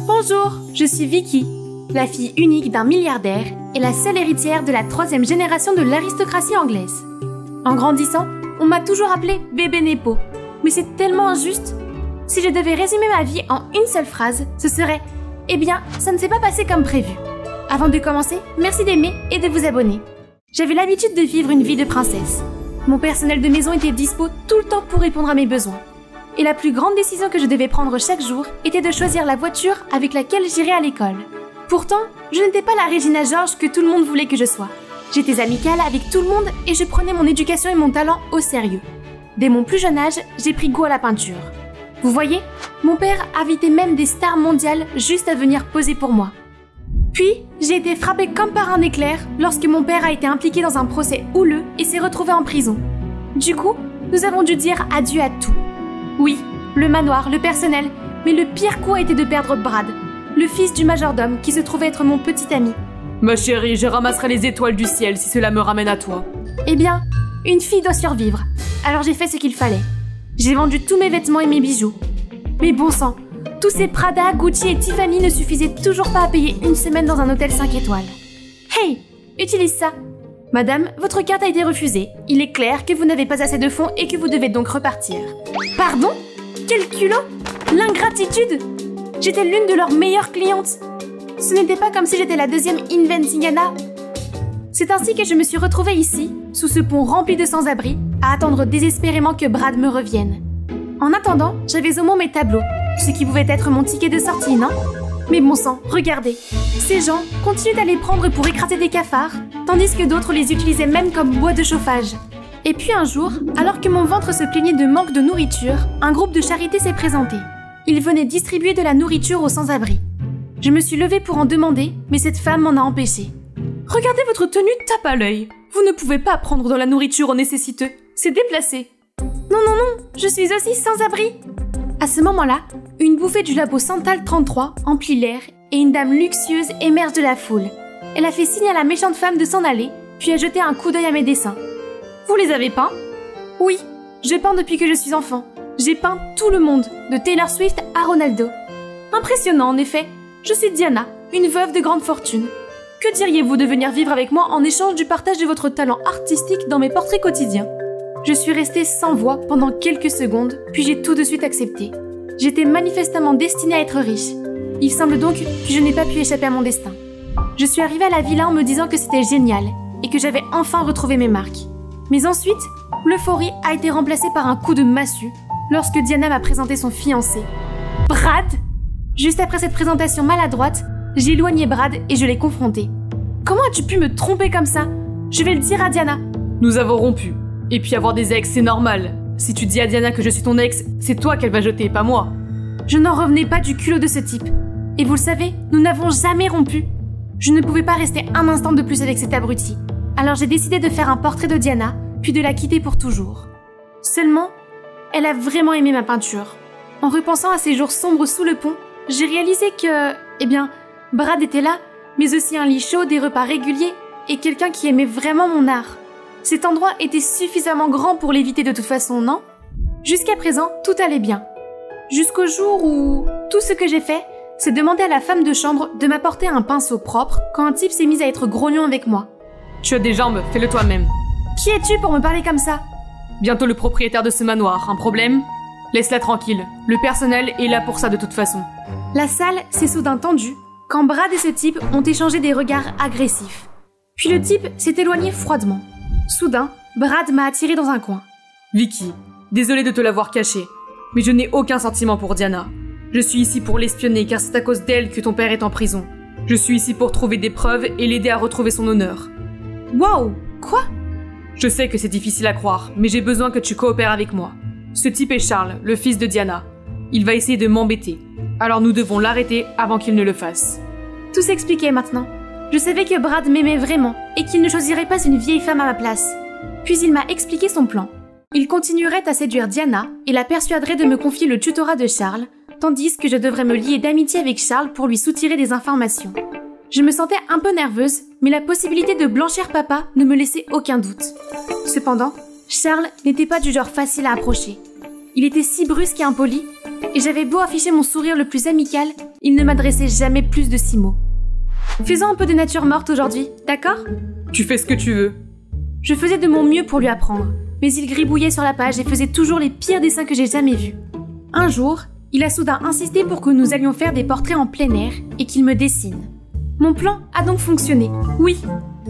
Bonjour, je suis Vicky, la fille unique d'un milliardaire et la seule héritière de la 3e génération de l'aristocratie anglaise. En grandissant, on m'a toujours appelée bébé Nepo, mais c'est tellement injuste. Si je devais résumer ma vie en une seule phrase, ce serait « Eh bien, ça ne s'est pas passé comme prévu ». Avant de commencer, merci d'aimer et de vous abonner. J'avais l'habitude de vivre une vie de princesse. Mon personnel de maison était dispo tout le temps pour répondre à mes besoins. Et la plus grande décision que je devais prendre chaque jour était de choisir la voiture avec laquelle j'irais à l'école. Pourtant, je n'étais pas la Regina George que tout le monde voulait que je sois. J'étais amicale avec tout le monde et je prenais mon éducation et mon talent au sérieux. Dès mon plus jeune âge, j'ai pris goût à la peinture. Vous voyez, mon père invitait même des stars mondiales juste à venir poser pour moi. Puis, j'ai été frappée comme par un éclair lorsque mon père a été impliqué dans un procès houleux et s'est retrouvé en prison. Du coup, nous avons dû dire adieu à tout. Oui, le manoir, le personnel, mais le pire coup a été de perdre Brad, le fils du majordome qui se trouvait être mon petit ami. Ma chérie, je ramasserai les étoiles du ciel si cela me ramène à toi. Eh bien, une fille doit survivre, alors j'ai fait ce qu'il fallait. J'ai vendu tous mes vêtements et mes bijoux. Mais bon sang, tous ces Prada, Gucci et Tiffany ne suffisaient toujours pas à payer une semaine dans un hôtel 5 étoiles. Hey, utilise ça. Madame, votre carte a été refusée. Il est clair que vous n'avez pas assez de fonds et que vous devez donc repartir. Pardon? Quel culot! L'ingratitude! J'étais l'une de leurs meilleures clientes. Ce n'était pas comme si j'étais la 2e Inventing Anna. C'est ainsi que je me suis retrouvée ici, sous ce pont rempli de sans-abri, à attendre désespérément que Brad me revienne. En attendant, j'avais au moins mes tableaux, ce qui pouvait être mon ticket de sortie, non? Mais bon sang, regardez, ces gens continuent à les prendre pour écraser des cafards, tandis que d'autres les utilisaient même comme bois de chauffage. Et puis un jour, alors que mon ventre se plaignait de manque de nourriture, un groupe de charité s'est présenté. Ils venaient distribuer de la nourriture aux sans-abri. Je me suis levée pour en demander, mais cette femme m'en a empêché. Regardez votre tenue tape à l'œil. Vous ne pouvez pas prendre de la nourriture aux nécessiteux. C'est déplacé. Non, non, non, je suis aussi sans-abri. À ce moment-là, une bouffée du labo Santal 33 emplit l'air et une dame luxueuse émerge de la foule. Elle a fait signe à la méchante femme de s'en aller, puis a jeté un coup d'œil à mes dessins. Vous les avez peints? Oui, je peins depuis que je suis enfant. J'ai peint tout le monde, de Taylor Swift à Ronaldo. Impressionnant en effet. Je suis Diana, une veuve de grande fortune. Que diriez-vous de venir vivre avec moi en échange du partage de votre talent artistique dans mes portraits quotidiens? Je suis restée sans voix pendant quelques secondes, puis j'ai tout de suite accepté. J'étais manifestement destinée à être riche. Il semble donc que je n'ai pas pu échapper à mon destin. Je suis arrivée à la villa en me disant que c'était génial et que j'avais enfin retrouvé mes marques. Mais ensuite, l'euphorie a été remplacée par un coup de massue lorsque Diana m'a présenté son fiancé. Brad! Juste après cette présentation maladroite, j'ai éloigné Brad et je l'ai confronté. Comment as-tu pu me tromper comme ça? Je vais le dire à Diana. Nous avons rompu. Et puis avoir des ex, c'est normal. Si tu dis à Diana que je suis ton ex, c'est toi qu'elle va jeter, pas moi. Je n'en revenais pas du culot de ce type. Et vous le savez, nous n'avons jamais rompu. Je ne pouvais pas rester un instant de plus avec cet abruti. Alors j'ai décidé de faire un portrait de Diana, puis de la quitter pour toujours. Seulement, elle a vraiment aimé ma peinture. En repensant à ces jours sombres sous le pont, j'ai réalisé que, eh bien, Brad était là, mais aussi un lit chaud, des repas réguliers et quelqu'un qui aimait vraiment mon art. Cet endroit était suffisamment grand pour l'éviter de toute façon, non? Jusqu'à présent, tout allait bien. Jusqu'au jour où tout ce que j'ai fait, c'est demander à la femme de chambre de m'apporter un pinceau propre quand un type s'est mis à être grognon avec moi. Tu as des jambes, fais-le toi-même. Qui es-tu pour me parler comme ça? Bientôt le propriétaire de ce manoir, un problème? Laisse-la tranquille, le personnel est là pour ça de toute façon. La salle s'est soudain tendue quand Brad et ce type ont échangé des regards agressifs. Puis le type s'est éloigné froidement. Soudain, Brad m'a attiré dans un coin. Vicky, désolé de te l'avoir caché, mais je n'ai aucun sentiment pour Diana. Je suis ici pour l'espionner car c'est à cause d'elle que ton père est en prison. Je suis ici pour trouver des preuves et l'aider à retrouver son honneur. Wow! Quoi? Je sais que c'est difficile à croire, mais j'ai besoin que tu coopères avec moi. Ce type est Charles, le fils de Diana. Il va essayer de m'embêter. Alors nous devons l'arrêter avant qu'il ne le fasse. Tout s'expliquait maintenant. Je savais que Brad m'aimait vraiment et qu'il ne choisirait pas une vieille femme à ma place. Puis il m'a expliqué son plan. Il continuerait à séduire Diana et la persuaderait de me confier le tutorat de Charles, tandis que je devrais me lier d'amitié avec Charles pour lui soutirer des informations. Je me sentais un peu nerveuse, mais la possibilité de blanchir papa ne me laissait aucun doute. Cependant, Charles n'était pas du genre facile à approcher. Il était si brusque et impoli, et j'avais beau afficher mon sourire le plus amical, il ne m'adressait jamais plus de 6 mots. Faisons un peu de nature morte aujourd'hui, d'accord? Tu fais ce que tu veux. Je faisais de mon mieux pour lui apprendre, mais il gribouillait sur la page et faisait toujours les pires dessins que j'ai jamais vus. Un jour, il a soudain insisté pour que nous allions faire des portraits en plein air et qu'il me dessine. Mon plan a donc fonctionné, oui.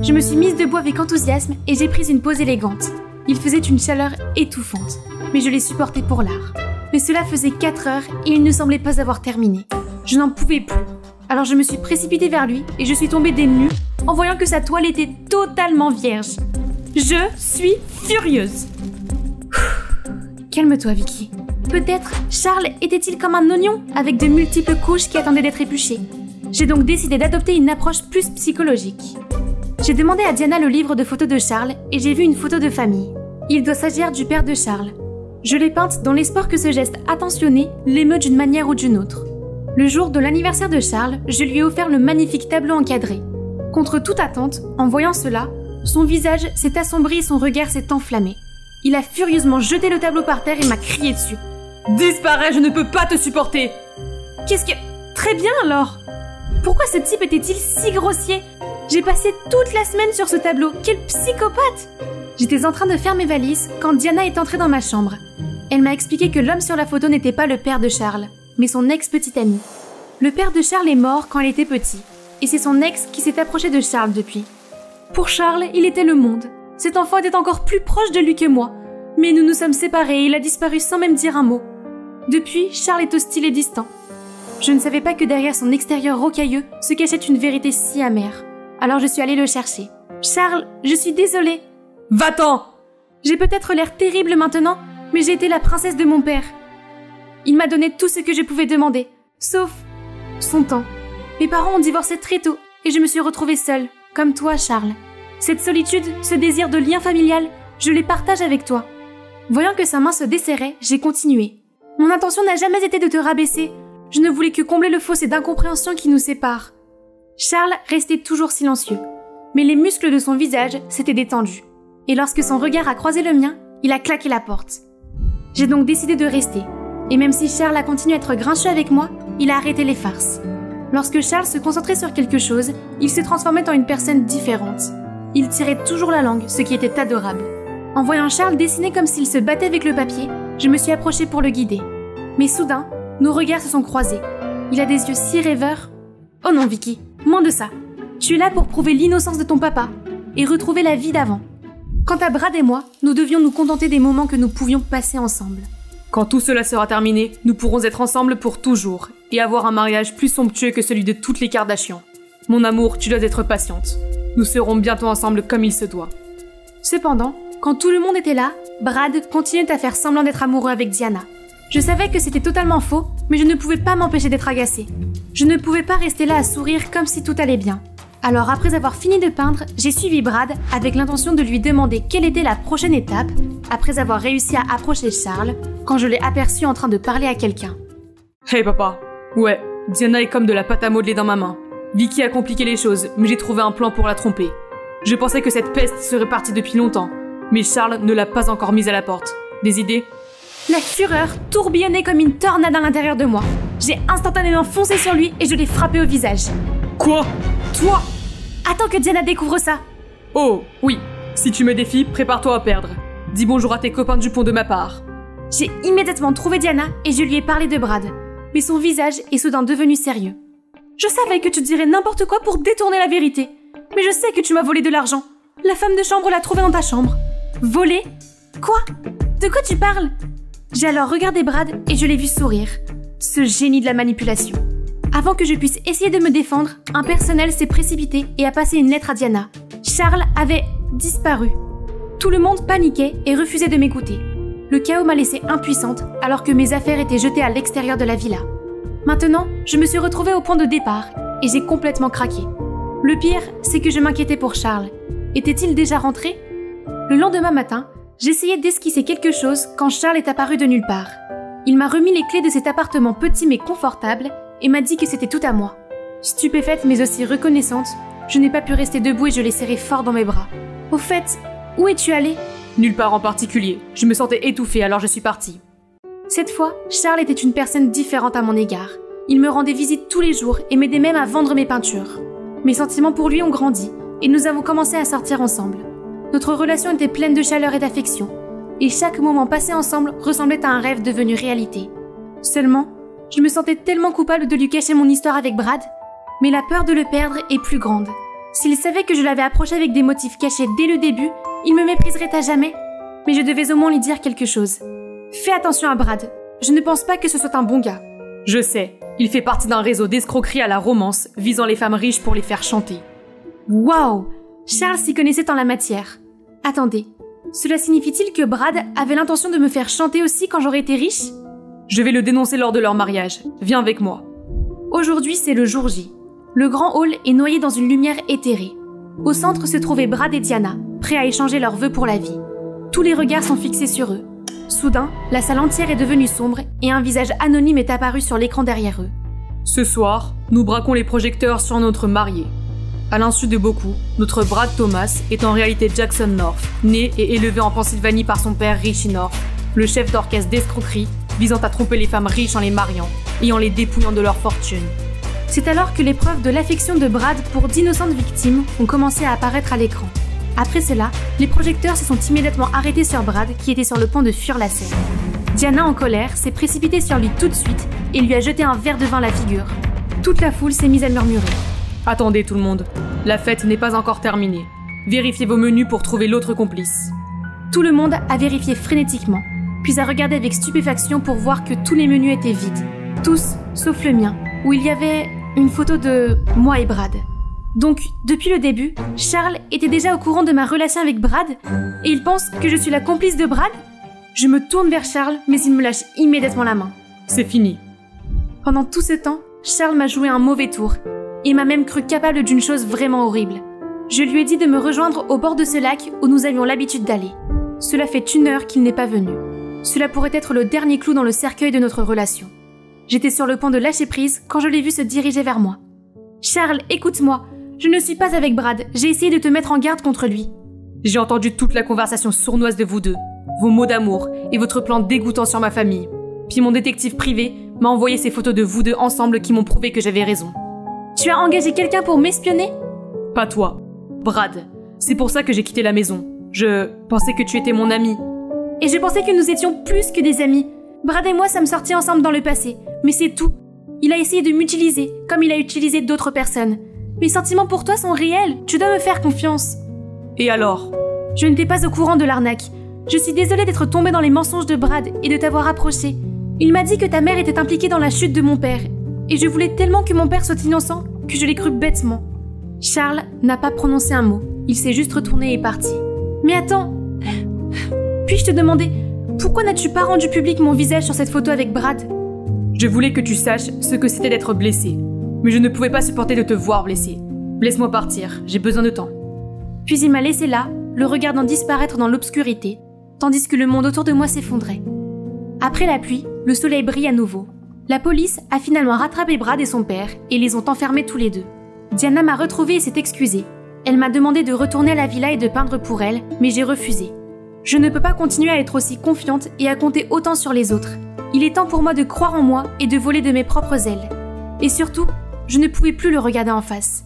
Je me suis mise debout avec enthousiasme et j'ai pris une pose élégante. Il faisait une chaleur étouffante, mais je l'ai supporté pour l'art. Mais cela faisait 4 heures et il ne semblait pas avoir terminé. Je n'en pouvais plus. Alors je me suis précipitée vers lui et je suis tombée des nues en voyant que sa toile était totalement vierge. Je suis furieuse. Calme-toi, Vicky. Peut-être Charles était-il comme un oignon avec de multiples couches qui attendaient d'être épluchées. J'ai donc décidé d'adopter une approche plus psychologique. J'ai demandé à Diana le livre de photos de Charles et j'ai vu une photo de famille. Il doit s'agir du père de Charles. Je l'ai peinte dans l'espoir que ce geste attentionné l'émeut d'une manière ou d'une autre. Le jour de l'anniversaire de Charles, je lui ai offert le magnifique tableau encadré. Contre toute attente, en voyant cela, son visage s'est assombri et son regard s'est enflammé. Il a furieusement jeté le tableau par terre et m'a crié dessus. « Disparais, je ne peux pas te supporter !» Qu'est-ce que... Très bien alors! Pourquoi ce type était-il si grossier? J'ai passé toute la semaine sur ce tableau, quel psychopathe! J'étais en train de faire mes valises quand Diana est entrée dans ma chambre. Elle m'a expliqué que l'homme sur la photo n'était pas le père de Charles, mais son ex-petit ami. Le père de Charles est mort quand elle était petit, et c'est son ex qui s'est approché de Charles depuis. Pour Charles, il était le monde. Cet enfant était encore plus proche de lui que moi, mais nous nous sommes séparés et il a disparu sans même dire un mot. Depuis, Charles est hostile et distant. Je ne savais pas que derrière son extérieur rocailleux se cachait une vérité si amère. Alors je suis allée le chercher. Charles, je suis désolée. Va-t'en! J'ai peut-être l'air terrible maintenant, mais j'ai été la princesse de mon père. Il m'a donné tout ce que je pouvais demander, sauf son temps. Mes parents ont divorcé très tôt et je me suis retrouvée seule, comme toi, Charles. Cette solitude, ce désir de lien familial, je les partage avec toi. Voyant que sa main se desserrait, j'ai continué. Mon intention n'a jamais été de te rabaisser. Je ne voulais que combler le fossé d'incompréhension qui nous sépare. Charles restait toujours silencieux, mais les muscles de son visage s'étaient détendus. Et lorsque son regard a croisé le mien, il a claqué la porte. J'ai donc décidé de rester. Et même si Charles a continué à être grincheux avec moi, il a arrêté les farces. Lorsque Charles se concentrait sur quelque chose, il se transformait en une personne différente. Il tirait toujours la langue, ce qui était adorable. En voyant Charles dessiner comme s'il se battait avec le papier, je me suis approchée pour le guider. Mais soudain, nos regards se sont croisés. Il a des yeux si rêveurs. Oh non, Vicky, moins de ça. Tu es là pour prouver l'innocence de ton papa et retrouver la vie d'avant. Quant à Brad et moi, nous devions nous contenter des moments que nous pouvions passer ensemble. Quand tout cela sera terminé, nous pourrons être ensemble pour toujours et avoir un mariage plus somptueux que celui de toutes les Kardashians. Mon amour, tu dois être patiente. Nous serons bientôt ensemble comme il se doit. Cependant, quand tout le monde était là, Brad continuait à faire semblant d'être amoureux avec Diana. Je savais que c'était totalement faux, mais je ne pouvais pas m'empêcher d'être agacée. Je ne pouvais pas rester là à sourire comme si tout allait bien. Alors après avoir fini de peindre, j'ai suivi Brad avec l'intention de lui demander quelle était la prochaine étape, après avoir réussi à approcher Charles, quand je l'ai aperçu en train de parler à quelqu'un. Hey papa. Ouais, Diana est comme de la pâte à modeler dans ma main. Vicky a compliqué les choses, mais j'ai trouvé un plan pour la tromper. Je pensais que cette peste serait partie depuis longtemps, mais Charles ne l'a pas encore mise à la porte. Des idées? La fureur tourbillonnait comme une tornade à l'intérieur de moi. J'ai instantanément foncé sur lui et je l'ai frappé au visage. Quoi? Toi? Attends que Diana découvre ça. Oh, oui. Si tu me défies, prépare-toi à perdre. Dis bonjour à tes copains du pont de ma part. J'ai immédiatement trouvé Diana et je lui ai parlé de Brad. Mais son visage est soudain devenu sérieux. Je savais que tu dirais n'importe quoi pour détourner la vérité. Mais je sais que tu m'as volé de l'argent. La femme de chambre l'a trouvé dans ta chambre. Volé? Quoi? De quoi tu parles? J'ai alors regardé Brad et je l'ai vu sourire. Ce génie de la manipulation. Avant que je puisse essayer de me défendre, un personnel s'est précipité et a passé une lettre à Diana. Charles avait disparu. Tout le monde paniquait et refusait de m'écouter. Le chaos m'a laissée impuissante alors que mes affaires étaient jetées à l'extérieur de la villa. Maintenant, je me suis retrouvée au point de départ et j'ai complètement craqué. Le pire, c'est que je m'inquiétais pour Charles. Était-il déjà rentré? Le lendemain matin, j'essayais d'esquisser quelque chose quand Charles est apparu de nulle part. Il m'a remis les clés de cet appartement petit mais confortable et m'a dit que c'était tout à moi. Stupéfaite mais aussi reconnaissante, je n'ai pas pu rester debout et je l'ai serré fort dans mes bras. Au fait, où es-tu allé? Nulle part en particulier. Je me sentais étouffée alors je suis partie. Cette fois, Charles était une personne différente à mon égard. Il me rendait visite tous les jours et m'aidait même à vendre mes peintures. Mes sentiments pour lui ont grandi et nous avons commencé à sortir ensemble. Notre relation était pleine de chaleur et d'affection. Et chaque moment passé ensemble ressemblait à un rêve devenu réalité. Seulement, je me sentais tellement coupable de lui cacher mon histoire avec Brad, mais la peur de le perdre est plus grande. S'il savait que je l'avais approché avec des motifs cachés dès le début, il me mépriserait à jamais. Mais je devais au moins lui dire quelque chose. Fais attention à Brad. Je ne pense pas que ce soit un bon gars. Je sais, il fait partie d'un réseau d'escroquerie à la romance, visant les femmes riches pour les faire chanter. Waouh! Charles s'y connaissait en la matière. Attendez, cela signifie-t-il que Brad avait l'intention de me faire chanter aussi quand j'aurais été riche? Je vais le dénoncer lors de leur mariage. Viens avec moi. Aujourd'hui, c'est le jour J. Le grand hall est noyé dans une lumière éthérée. Au centre se trouvaient Brad et Diana, prêts à échanger leurs vœux pour la vie. Tous les regards sont fixés sur eux. Soudain, la salle entière est devenue sombre et un visage anonyme est apparu sur l'écran derrière eux. Ce soir, nous braquons les projecteurs sur notre marié. À l'insu de beaucoup, notre Brad Thomas est en réalité Jackson North, né et élevé en Pennsylvanie par son père Richie North, le chef d'orchestre d'escroquerie visant à tromper les femmes riches en les mariant et en les dépouillant de leur fortune. C'est alors que les preuves de l'affection de Brad pour d'innocentes victimes ont commencé à apparaître à l'écran. Après cela, les projecteurs se sont immédiatement arrêtés sur Brad qui était sur le point de fuir la scène. Diana, en colère, s'est précipitée sur lui tout de suite et lui a jeté un verre de vin à la figure. Toute la foule s'est mise à murmurer. Attendez tout le monde, la fête n'est pas encore terminée. Vérifiez vos menus pour trouver l'autre complice. Tout le monde a vérifié frénétiquement, puis a regardé avec stupéfaction pour voir que tous les menus étaient vides. Tous, sauf le mien, où il y avait une photo de moi et Brad. Donc, depuis le début, Charles était déjà au courant de ma relation avec Brad, et il pense que je suis la complice de Brad? Je me tourne vers Charles, mais il me lâche immédiatement la main. C'est fini. Pendant tout ce temps, Charles m'a joué un mauvais tour, et m'a même cru capable d'une chose vraiment horrible. Je lui ai dit de me rejoindre au bord de ce lac où nous avions l'habitude d'aller. Cela fait 1 heure qu'il n'est pas venu. Cela pourrait être le dernier clou dans le cercueil de notre relation. J'étais sur le point de lâcher prise quand je l'ai vu se diriger vers moi. « Charles, écoute-moi. Je ne suis pas avec Brad. J'ai essayé de te mettre en garde contre lui. » J'ai entendu toute la conversation sournoise de vous deux, vos mots d'amour et votre plan dégoûtant sur ma famille. Puis mon détective privé m'a envoyé ces photos de vous deux ensemble qui m'ont prouvé que j'avais raison. Tu as engagé quelqu'un pour m'espionner? Pas toi. Brad. C'est pour ça que j'ai quitté la maison. Je pensais que tu étais mon ami. Et je pensais que nous étions plus que des amis. Brad et moi sommes sortis ensemble dans le passé, mais c'est tout. Il a essayé de m'utiliser, comme il a utilisé d'autres personnes. Mes sentiments pour toi sont réels, tu dois me faire confiance. Et alors? Je n'étais pas au courant de l'arnaque. Je suis désolée d'être tombée dans les mensonges de Brad et de t'avoir approché. Il m'a dit que ta mère était impliquée dans la chute de mon père. Et je voulais tellement que mon père soit innocent que je l'ai cru bêtement. Charles n'a pas prononcé un mot. Il s'est juste retourné et est parti. Mais attends. Puis-je te demander, pourquoi n'as-tu pas rendu public mon visage sur cette photo avec Brad? Je voulais que tu saches ce que c'était d'être blessé. Mais je ne pouvais pas supporter de te voir blessé. Laisse-moi partir, j'ai besoin de temps. Puis il m'a laissé là, le regardant disparaître dans l'obscurité, tandis que le monde autour de moi s'effondrait. Après la pluie, le soleil brille à nouveau. La police a finalement rattrapé Brad et son père et les ont enfermés tous les deux. Diana m'a retrouvée et s'est excusée. Elle m'a demandé de retourner à la villa et de peindre pour elle, mais j'ai refusé. Je ne peux pas continuer à être aussi confiante et à compter autant sur les autres. Il est temps pour moi de croire en moi et de voler de mes propres ailes. Et surtout, je ne pouvais plus le regarder en face.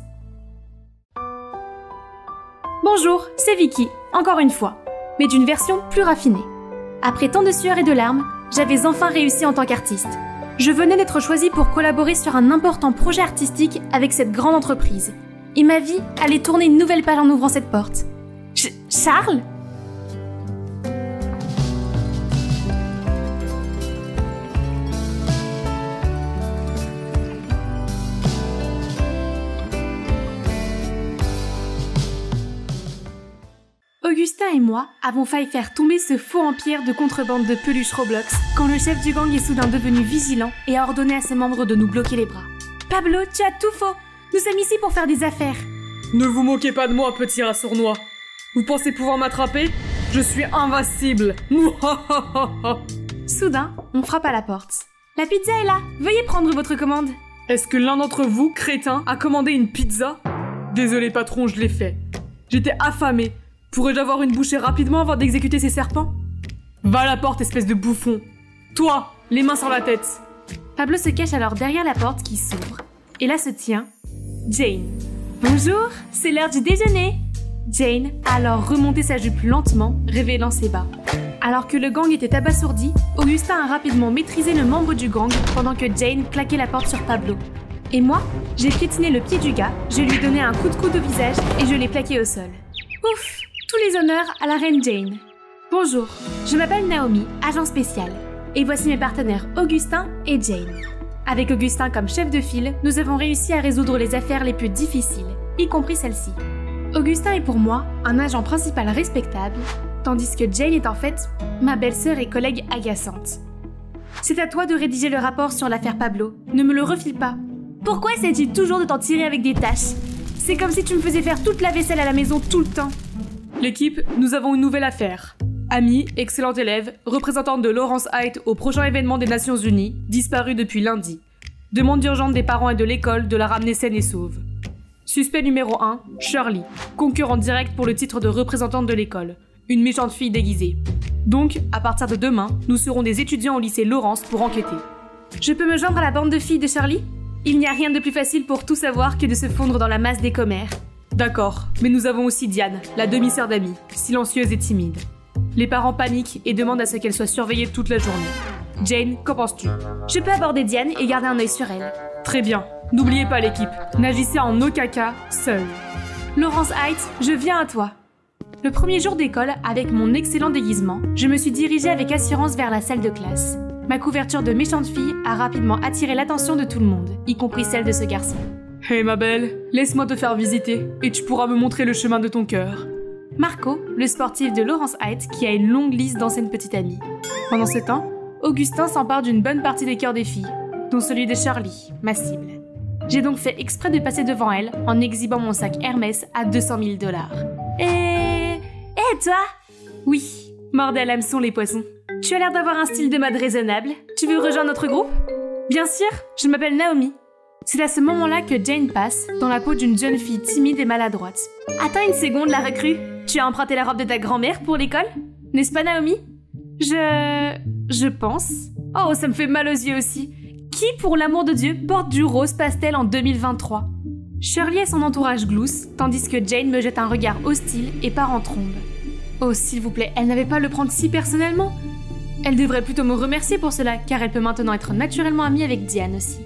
Bonjour, c'est Vicky, encore une fois, mais d'une version plus raffinée. Après tant de sueur et de larmes, j'avais enfin réussi en tant qu'artiste. Je venais d'être choisie pour collaborer sur un important projet artistique avec cette grande entreprise. Et ma vie allait tourner une nouvelle page en ouvrant cette porte. Charles ? Augustin et moi avons failli faire tomber ce faux empire de contrebande de peluches Roblox quand le chef du gang est soudain devenu vigilant et a ordonné à ses membres de nous bloquer les bras. Pablo, tu as tout faux. Nous sommes ici pour faire des affaires. Ne vous moquez pas de moi, petit rat sournois. Vous pensez pouvoir m'attraper? Je suis invincible. Soudain, on frappe à la porte. La pizza est là. Veuillez prendre votre commande. Est-ce que l'un d'entre vous, crétin, a commandé une pizza? Désolé patron, je l'ai fait. J'étais affamé. Pourrais-je avoir une bouchée rapidement avant d'exécuter ces serpents? Va à la porte, espèce de bouffon. Toi, les mains sur la tête. Pablo se cache alors derrière la porte qui s'ouvre. Et là se tient Jane. Bonjour, c'est l'heure du déjeuner. Jane a alors remonté sa jupe lentement, révélant ses bas. Alors que le gang était abasourdi, Augustin a rapidement maîtrisé le membre du gang pendant que Jane claquait la porte sur Pablo. Et moi, j'ai piétiné le pied du gars, je lui ai donné un coup de coude au visage et je l'ai plaqué au sol. Ouf, tous les honneurs à la reine Jane. Bonjour, je m'appelle Naomi, agent spécial. Et voici mes partenaires Augustin et Jane. Avec Augustin comme chef de file, nous avons réussi à résoudre les affaires les plus difficiles, y compris celle-ci. Augustin est pour moi un agent principal respectable, tandis que Jane est en fait ma belle-sœur et collègue agaçante. C'est à toi de rédiger le rapport sur l'affaire Pablo, ne me le refile pas. Pourquoi essaie-tu toujours de t'en tirer avec des tâches? C'est comme si tu me faisais faire toute la vaisselle à la maison tout le temps. L'équipe, nous avons une nouvelle affaire. Amy, excellente élève, représentante de Lawrence Heights au prochain événement des Nations Unies, disparue depuis lundi. Demande urgente des parents et de l'école de la ramener saine et sauve. Suspect numéro 1, Shirley, concurrente directe pour le titre de représentante de l'école. Une méchante fille déguisée. Donc, à partir de demain, nous serons des étudiants au lycée Lawrence pour enquêter. Je peux me joindre à la bande de filles de Shirley? Il n'y a rien de plus facile pour tout savoir que de se fondre dans la masse des commères. D'accord, mais nous avons aussi Diane, la demi-sœur d'Amy, silencieuse et timide. Les parents paniquent et demandent à ce qu'elle soit surveillée toute la journée. Jane, qu'en penses-tu? Je peux aborder Diane et garder un œil sur elle. Très bien. N'oubliez pas l'équipe, n'agissez en aucun cas seul. Lawrence Heights, je viens à toi. Le premier jour d'école, avec mon excellent déguisement, je me suis dirigée avec assurance vers la salle de classe. Ma couverture de méchante fille a rapidement attiré l'attention de tout le monde, y compris celle de ce garçon. Hé ma belle, laisse-moi te faire visiter et tu pourras me montrer le chemin de ton cœur. Marco, le sportif de Lawrence Heights qui a une longue liste d'anciennes petites amies. Pendant ce temps, Augustin s'empare d'une bonne partie des cœurs des filles, dont celui de Shirley, ma cible. J'ai donc fait exprès de passer devant elle en exhibant mon sac Hermès à 200 000 $. Et toi? Oui, mordez à l'hameçon les poissons. Tu as l'air d'avoir un style de mode raisonnable. Tu veux rejoindre notre groupe? Bien sûr, je m'appelle Naomi. C'est à ce moment-là que Jane passe, dans la peau d'une jeune fille timide et maladroite. Attends une seconde, la recrue. Tu as emprunté la robe de ta grand-mère pour l'école? N'est-ce pas, Naomi? Je pense. Oh, ça me fait mal aux yeux aussi. Qui, pour l'amour de Dieu, porte du rose pastel en 2023? Shirley et son entourage gloussent, tandis que Jane me jette un regard hostile et part en trombe. Oh, s'il vous plaît, elle n'avait pas à le prendre si personnellement. Elle devrait plutôt me remercier pour cela, car elle peut maintenant être naturellement amie avec Diane aussi.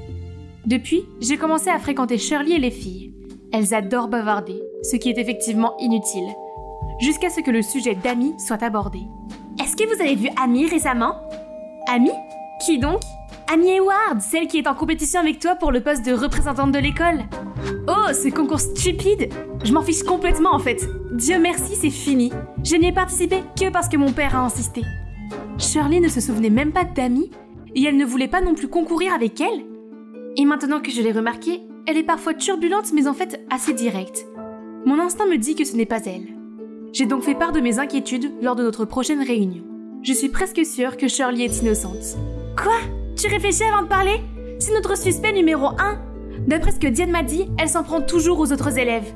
Depuis, j'ai commencé à fréquenter Shirley et les filles. Elles adorent bavarder, ce qui est effectivement inutile. Jusqu'à ce que le sujet d'Amy soit abordé. Est-ce que vous avez vu Amy récemment? Amy? Qui donc? Amy Hayward, celle qui est en compétition avec toi pour le poste de représentante de l'école. Oh, ce concours stupide! Je m'en fiche complètement en fait. Dieu merci, c'est fini. Je n'y ai participé que parce que mon père a insisté. Shirley ne se souvenait même pas d'Amy et elle ne voulait pas non plus concourir avec elle. Et maintenant que je l'ai remarqué, elle est parfois turbulente mais en fait assez directe. Mon instinct me dit que ce n'est pas elle. J'ai donc fait part de mes inquiétudes lors de notre prochaine réunion. Je suis presque sûre que Shirley est innocente. Quoi? Tu réfléchis avant de parler? C'est notre suspect numéro 1. D'après ce que Diane m'a dit, elle s'en prend toujours aux autres élèves.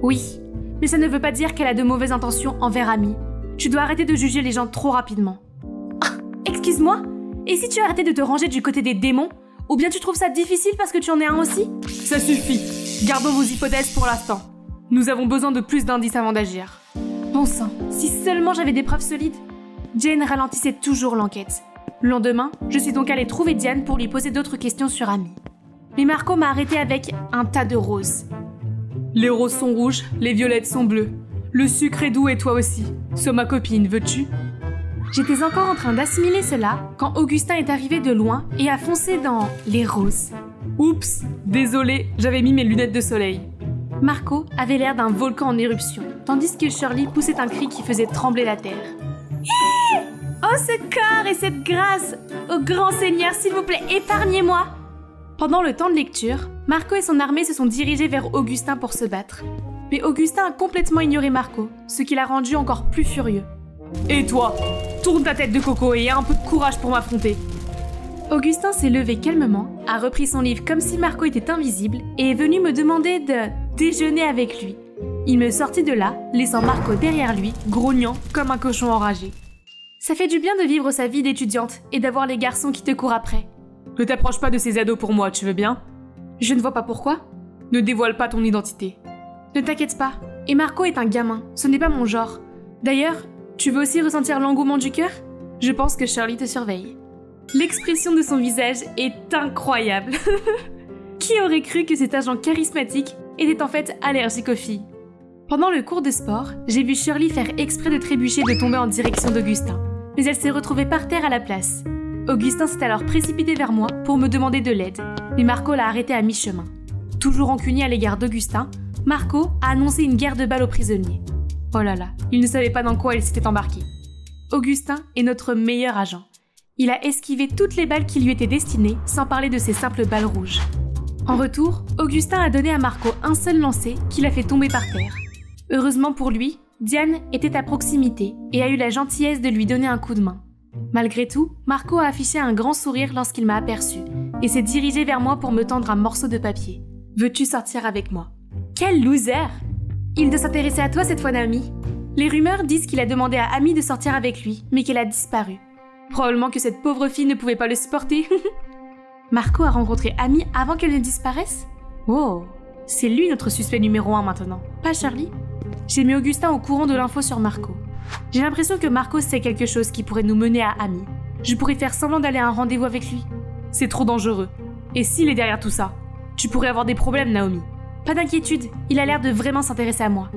Oui, mais ça ne veut pas dire qu'elle a de mauvaises intentions envers Amy. Tu dois arrêter de juger les gens trop rapidement. Excuse-moi? Et si tu arrêtais de te ranger du côté des démons? Ou bien tu trouves ça difficile parce que tu en es un aussi? Ça suffit. Gardons vos hypothèses pour l'instant. Nous avons besoin de plus d'indices avant d'agir. Bon sang, si seulement j'avais des preuves solides. Jane ralentissait toujours l'enquête. Le lendemain, je suis donc allée trouver Diane pour lui poser d'autres questions sur Amy. Mais Marco m'a arrêtée avec un tas de roses. Les roses sont rouges, les violettes sont bleues. Le sucre est doux et toi aussi. Sois ma copine, veux-tu? J'étais encore en train d'assimiler cela quand Augustin est arrivé de loin et a foncé dans les roses. Oups, désolé, j'avais mis mes lunettes de soleil. Marco avait l'air d'un volcan en éruption, tandis que Shirley poussait un cri qui faisait trembler la terre. Oh, ce corps et cette grâce! Ô grand Seigneur, s'il vous plaît, épargnez-moi! Pendant le temps de lecture, Marco et son armée se sont dirigés vers Augustin pour se battre. Mais Augustin a complètement ignoré Marco, ce qui l'a rendu encore plus furieux. Et toi? Tourne ta tête de coco et aie un peu de courage pour m'affronter. Augustin s'est levé calmement, a repris son livre comme si Marco était invisible et est venu me demander de déjeuner avec lui. Il me sortit de là, laissant Marco derrière lui, grognant comme un cochon enragé. Ça fait du bien de vivre sa vie d'étudiante et d'avoir les garçons qui te courent après. Ne t'approche pas de ces ados pour moi, tu veux bien? Je ne vois pas pourquoi. Ne dévoile pas ton identité. Ne t'inquiète pas, et Marco est un gamin, ce n'est pas mon genre. D'ailleurs, tu veux aussi ressentir l'engouement du cœur? Je pense que Shirley te surveille. L'expression de son visage est incroyable. Qui aurait cru que cet agent charismatique était en fait allergique aux filles? Pendant le cours de sport, j'ai vu Shirley faire exprès de trébucher et de tomber en direction d'Augustin. Mais elle s'est retrouvée par terre à la place. Augustin s'est alors précipité vers moi pour me demander de l'aide, mais Marco l'a arrêté à mi-chemin. Toujours rancunier à l'égard d'Augustin, Marco a annoncé une guerre de balles aux prisonniers. Oh là là, il ne savait pas dans quoi il s'était embarqué. Augustin est notre meilleur agent. Il a esquivé toutes les balles qui lui étaient destinées, sans parler de ses simples balles rouges. En retour, Augustin a donné à Marco un seul lancer qui l'a fait tomber par terre. Heureusement pour lui, Diane était à proximité et a eu la gentillesse de lui donner un coup de main. Malgré tout, Marco a affiché un grand sourire lorsqu'il m'a aperçu et s'est dirigé vers moi pour me tendre un morceau de papier. « Veux-tu sortir avec moi ?» Quel loser! Il doit s'intéresser à toi cette fois, Naomi. Les rumeurs disent qu'il a demandé à Amy de sortir avec lui, mais qu'elle a disparu. Probablement que cette pauvre fille ne pouvait pas le supporter. Marco a rencontré Amy avant qu'elle ne disparaisse? Oh, c'est lui notre suspect numéro 1 maintenant, pas Charlie? J'ai mis Augustin au courant de l'info sur Marco. J'ai l'impression que Marco sait quelque chose qui pourrait nous mener à Amy. Je pourrais faire semblant d'aller à un rendez-vous avec lui. C'est trop dangereux. Et s'il est derrière tout ça? Tu pourrais avoir des problèmes, Naomi. Pas d'inquiétude, il a l'air de vraiment s'intéresser à moi.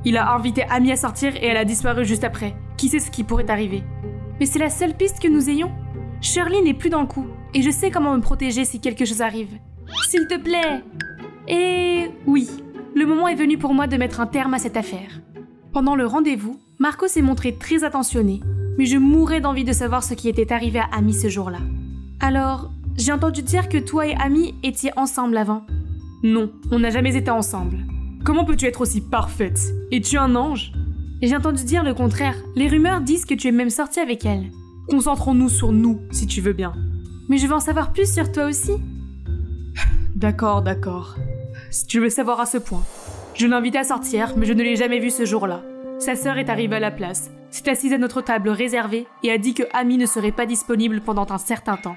Il a invité Amy à sortir et elle a disparu juste après. Qui sait ce qui pourrait arriver? Mais c'est la seule piste que nous ayons. Shirley n'est plus dans le coup, et je sais comment me protéger si quelque chose arrive. S'il te plaît! Et oui, le moment est venu pour moi de mettre un terme à cette affaire. Pendant le rendez-vous, Marco s'est montré très attentionné, mais je mourais d'envie de savoir ce qui était arrivé à Amy ce jour-là. Alors, j'ai entendu dire que toi et Amy étiez ensemble avant. Non, on n'a jamais été ensemble. Comment peux-tu être aussi parfaite? Es-tu un ange? J'ai entendu dire le contraire. Les rumeurs disent que tu es même sortie avec elle. Concentrons-nous sur nous, si tu veux bien. Mais je veux en savoir plus sur toi aussi. D'accord. Si tu veux savoir à ce point. Je l'ai invité à sortir, mais je ne l'ai jamais vu ce jour-là. Sa sœur est arrivée à la place, s'est assise à notre table réservée et a dit que Amy ne serait pas disponible pendant un certain temps.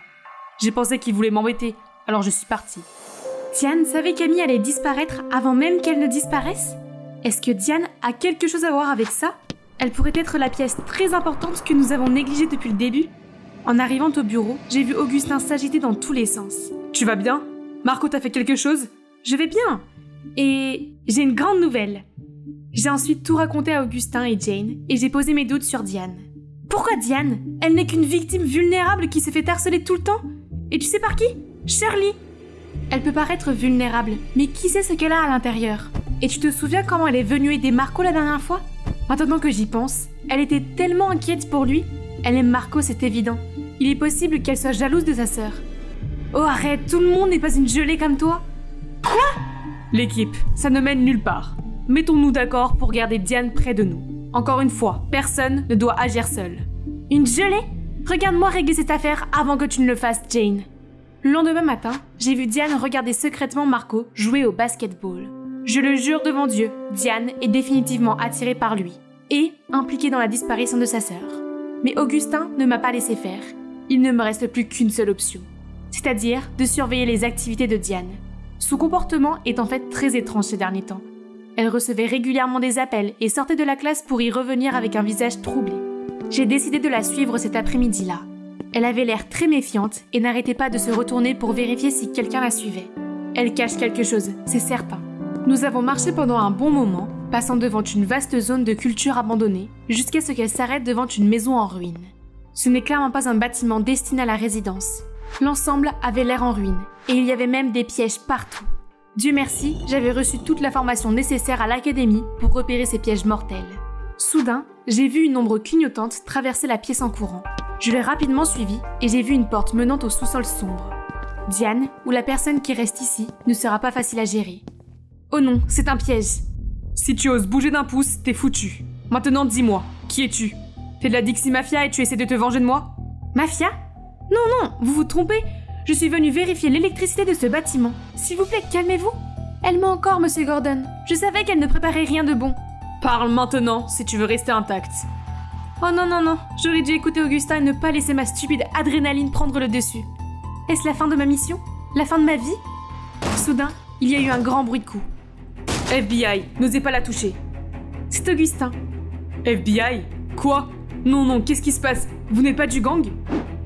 J'ai pensé qu'il voulait m'embêter, alors je suis partie. Diane savait qu'Amy allait disparaître avant même qu'elle ne disparaisse? Est-ce que Diane a quelque chose à voir avec ça? Elle pourrait être la pièce très importante que nous avons négligée depuis le début. En arrivant au bureau, j'ai vu Augustin s'agiter dans tous les sens. Tu vas bien? Marco t'a fait quelque chose? Je vais bien. Et j'ai une grande nouvelle. J'ai ensuite tout raconté à Augustin et Jane, et j'ai posé mes doutes sur Diane. Pourquoi Diane? Elle n'est qu'une victime vulnérable qui se fait harceler tout le temps. Et tu sais par qui? Shirley. Elle peut paraître vulnérable, mais qui sait ce qu'elle a à l'intérieur? Et tu te souviens comment elle est venue aider Marco la dernière fois? Maintenant que j'y pense, elle était tellement inquiète pour lui. Elle aime Marco, c'est évident. Il est possible qu'elle soit jalouse de sa sœur. Oh arrête, tout le monde n'est pas une gelée comme toi. Quoi? L'équipe, ça ne mène nulle part. Mettons-nous d'accord pour garder Diane près de nous. Encore une fois, personne ne doit agir seul. Une gelée? Regarde-moi régler cette affaire avant que tu ne le fasses, Jane. Le lendemain matin, j'ai vu Diane regarder secrètement Marco jouer au basketball. Je le jure devant Dieu, Diane est définitivement attirée par lui et impliquée dans la disparition de sa sœur. Mais Augustin ne m'a pas laissé faire. Il ne me reste plus qu'une seule option, c'est-à-dire de surveiller les activités de Diane. Son comportement est en fait très étrange ces derniers temps. Elle recevait régulièrement des appels et sortait de la classe pour y revenir avec un visage troublé. J'ai décidé de la suivre cet après-midi-là. Elle avait l'air très méfiante et n'arrêtait pas de se retourner pour vérifier si quelqu'un la suivait. Elle cache quelque chose, c'est certain. Nous avons marché pendant un bon moment, passant devant une vaste zone de culture abandonnée, jusqu'à ce qu'elle s'arrête devant une maison en ruine. Ce n'est clairement pas un bâtiment destiné à la résidence. L'ensemble avait l'air en ruine, et il y avait même des pièges partout. Dieu merci, j'avais reçu toute la formation nécessaire à l'académie pour repérer ces pièges mortels. Soudain, j'ai vu une ombre clignotante traverser la pièce en courant. Je l'ai rapidement suivie et j'ai vu une porte menant au sous-sol sombre. Diane, ou la personne qui reste ici, ne sera pas facile à gérer. Oh non, c'est un piège. Si tu oses bouger d'un pouce, t'es foutu. Maintenant dis-moi, qui es-tu? T'es de la Dixie Mafia et tu essaies de te venger de moi? Mafia? Non, vous vous trompez. Je suis venue vérifier l'électricité de ce bâtiment. S'il vous plaît, calmez-vous. Elle ment encore, Monsieur Gordon. Je savais qu'elle ne préparait rien de bon. Parle maintenant, si tu veux rester intacte. Oh non, non, non, j'aurais dû écouter Augustin et ne pas laisser ma stupide adrénaline prendre le dessus. Est-ce la fin de ma mission? La fin de ma vie? Soudain, il y a eu un grand bruit de coups. FBI, n'osez pas la toucher. C'est Augustin. FBI? Quoi? Non, non, qu'est-ce qui se passe? Vous n'êtes pas du gang?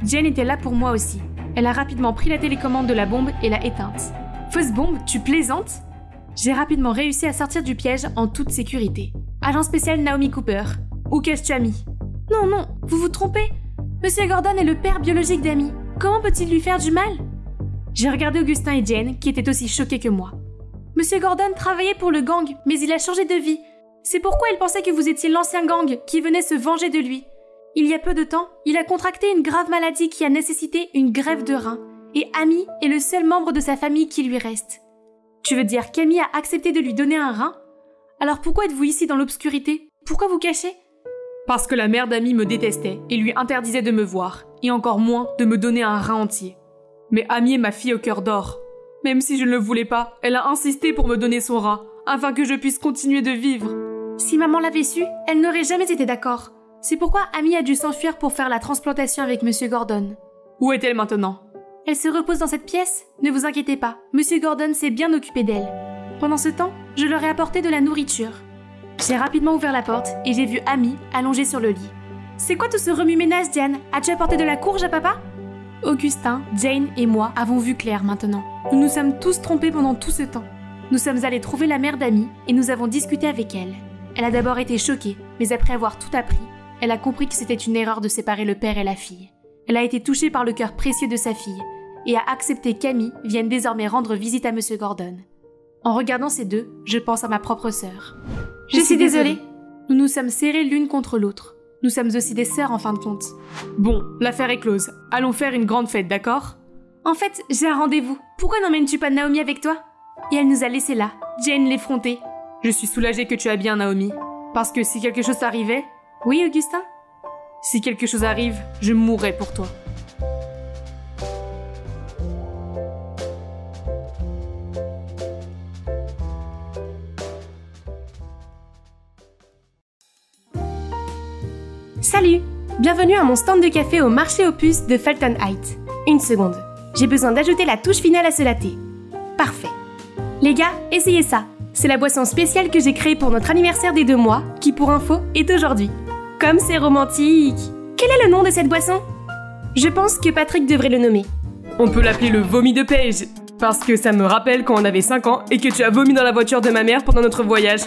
Jane était là pour moi aussi. Elle a rapidement pris la télécommande de la bombe et l'a éteinte. Fausse bombe, tu plaisantes? J'ai rapidement réussi à sortir du piège en toute sécurité. Agent spécial Naomi Cooper. Où caches-tu Amy? Non, non, vous vous trompez. Monsieur Gordon est le père biologique d'Amy. Comment peut-il lui faire du mal? J'ai regardé Augustin et Jane, qui étaient aussi choqués que moi. Monsieur Gordon travaillait pour le gang, mais il a changé de vie. C'est pourquoi il pensait que vous étiez l'ancien gang qui venait se venger de lui. Il y a peu de temps, il a contracté une grave maladie qui a nécessité une greffe de rein, et Amy est le seul membre de sa famille qui lui reste. Tu veux dire qu'Amy a accepté de lui donner un rein? Alors pourquoi êtes-vous ici dans l'obscurité? Pourquoi vous cachez? Parce que la mère d'Amy me détestait et lui interdisait de me voir, et encore moins de me donner un rein entier. Mais Amy est ma fille au cœur d'or. Même si je ne le voulais pas, elle a insisté pour me donner son rein, afin que je puisse continuer de vivre. Si maman l'avait su, elle n'aurait jamais été d'accord. C'est pourquoi Amy a dû s'enfuir pour faire la transplantation avec Monsieur Gordon. Où est-elle maintenant? Elle se repose dans cette pièce? Ne vous inquiétez pas, Monsieur Gordon s'est bien occupé d'elle. Pendant ce temps, je leur ai apporté de la nourriture. J'ai rapidement ouvert la porte et j'ai vu Amy allongée sur le lit. C'est quoi tout ce remue-ménage, Diane? As-tu apporté de la courge à papa? Augustin, Jane et moi avons vu clair maintenant. Nous nous sommes tous trompés pendant tout ce temps. Nous sommes allés trouver la mère d'Amy et nous avons discuté avec elle. Elle a d'abord été choquée, mais après avoir tout appris, elle a compris que c'était une erreur de séparer le père et la fille. Elle a été touchée par le cœur précieux de sa fille et a accepté qu'Amy vienne désormais rendre visite à Monsieur Gordon. En regardant ces deux, je pense à ma propre sœur. Je suis désolée. Nous nous sommes serrés l'une contre l'autre. Nous sommes aussi des sœurs en fin de compte. Bon, l'affaire est close. Allons faire une grande fête, d'accord? En fait, j'ai un rendez-vous. Pourquoi n'emmènes-tu pas Naomi avec toi? Et elle nous a laissés là, Jane l'effrontée. Je suis soulagée que tu as bien Naomi. Parce que si quelque chose t'arrivait... Oui, Augustin? Si quelque chose arrive, je mourrai pour toi. Salut! Bienvenue à mon stand de café au marché aux puces de Fulton Heights. Une seconde, j'ai besoin d'ajouter la touche finale à ce latte. Parfait. Les gars, essayez ça. C'est la boisson spéciale que j'ai créée pour notre anniversaire des 2 mois, qui pour info est aujourd'hui. Comme c'est romantique! Quel est le nom de cette boisson? Je pense que Patrick devrait le nommer. On peut l'appeler le vomi de Paige, parce que ça me rappelle quand on avait 5 ans et que tu as vomi dans la voiture de ma mère pendant notre voyage.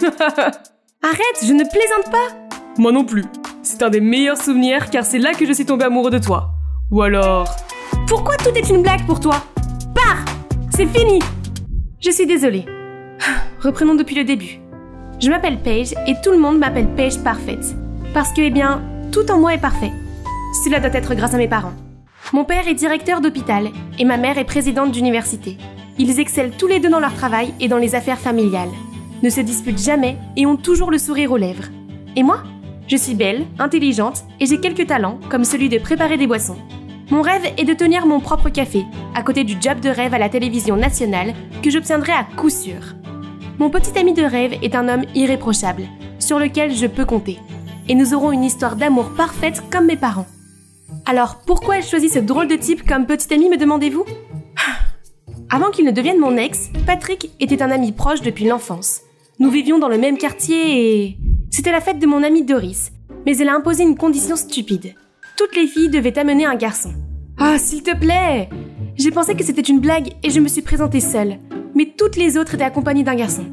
Arrête, je ne plaisante pas! Moi non plus. C'est un des meilleurs souvenirs car c'est là que je suis tombée amoureux de toi. Ou alors... Pourquoi tout est une blague pour toi? Pars! C'est fini! Je suis désolée. Reprenons depuis le début. Je m'appelle Paige et tout le monde m'appelle Paige parfaite. Parce que, eh bien, tout en moi est parfait. Cela doit être grâce à mes parents. Mon père est directeur d'hôpital et ma mère est présidente d'université. Ils excellent tous les deux dans leur travail et dans les affaires familiales, ne se disputent jamais et ont toujours le sourire aux lèvres. Et moi? Je suis belle, intelligente et j'ai quelques talents, comme celui de préparer des boissons. Mon rêve est de tenir mon propre café, à côté du job de rêve à la télévision nationale, que j'obtiendrai à coup sûr. Mon petit ami de rêve est un homme irréprochable, sur lequel je peux compter. Et nous aurons une histoire d'amour parfaite comme mes parents. Alors, pourquoi ai-je choisi ce drôle de type comme petit ami, me demandez-vous? Avant qu'il ne devienne mon ex, Patrick était un ami proche depuis l'enfance. Nous vivions dans le même quartier et... C'était la fête de mon amie Doris, mais elle a imposé une condition stupide. Toutes les filles devaient amener un garçon. Ah, s'il te plaît! J'ai pensé que c'était une blague et je me suis présentée seule, mais toutes les autres étaient accompagnées d'un garçon.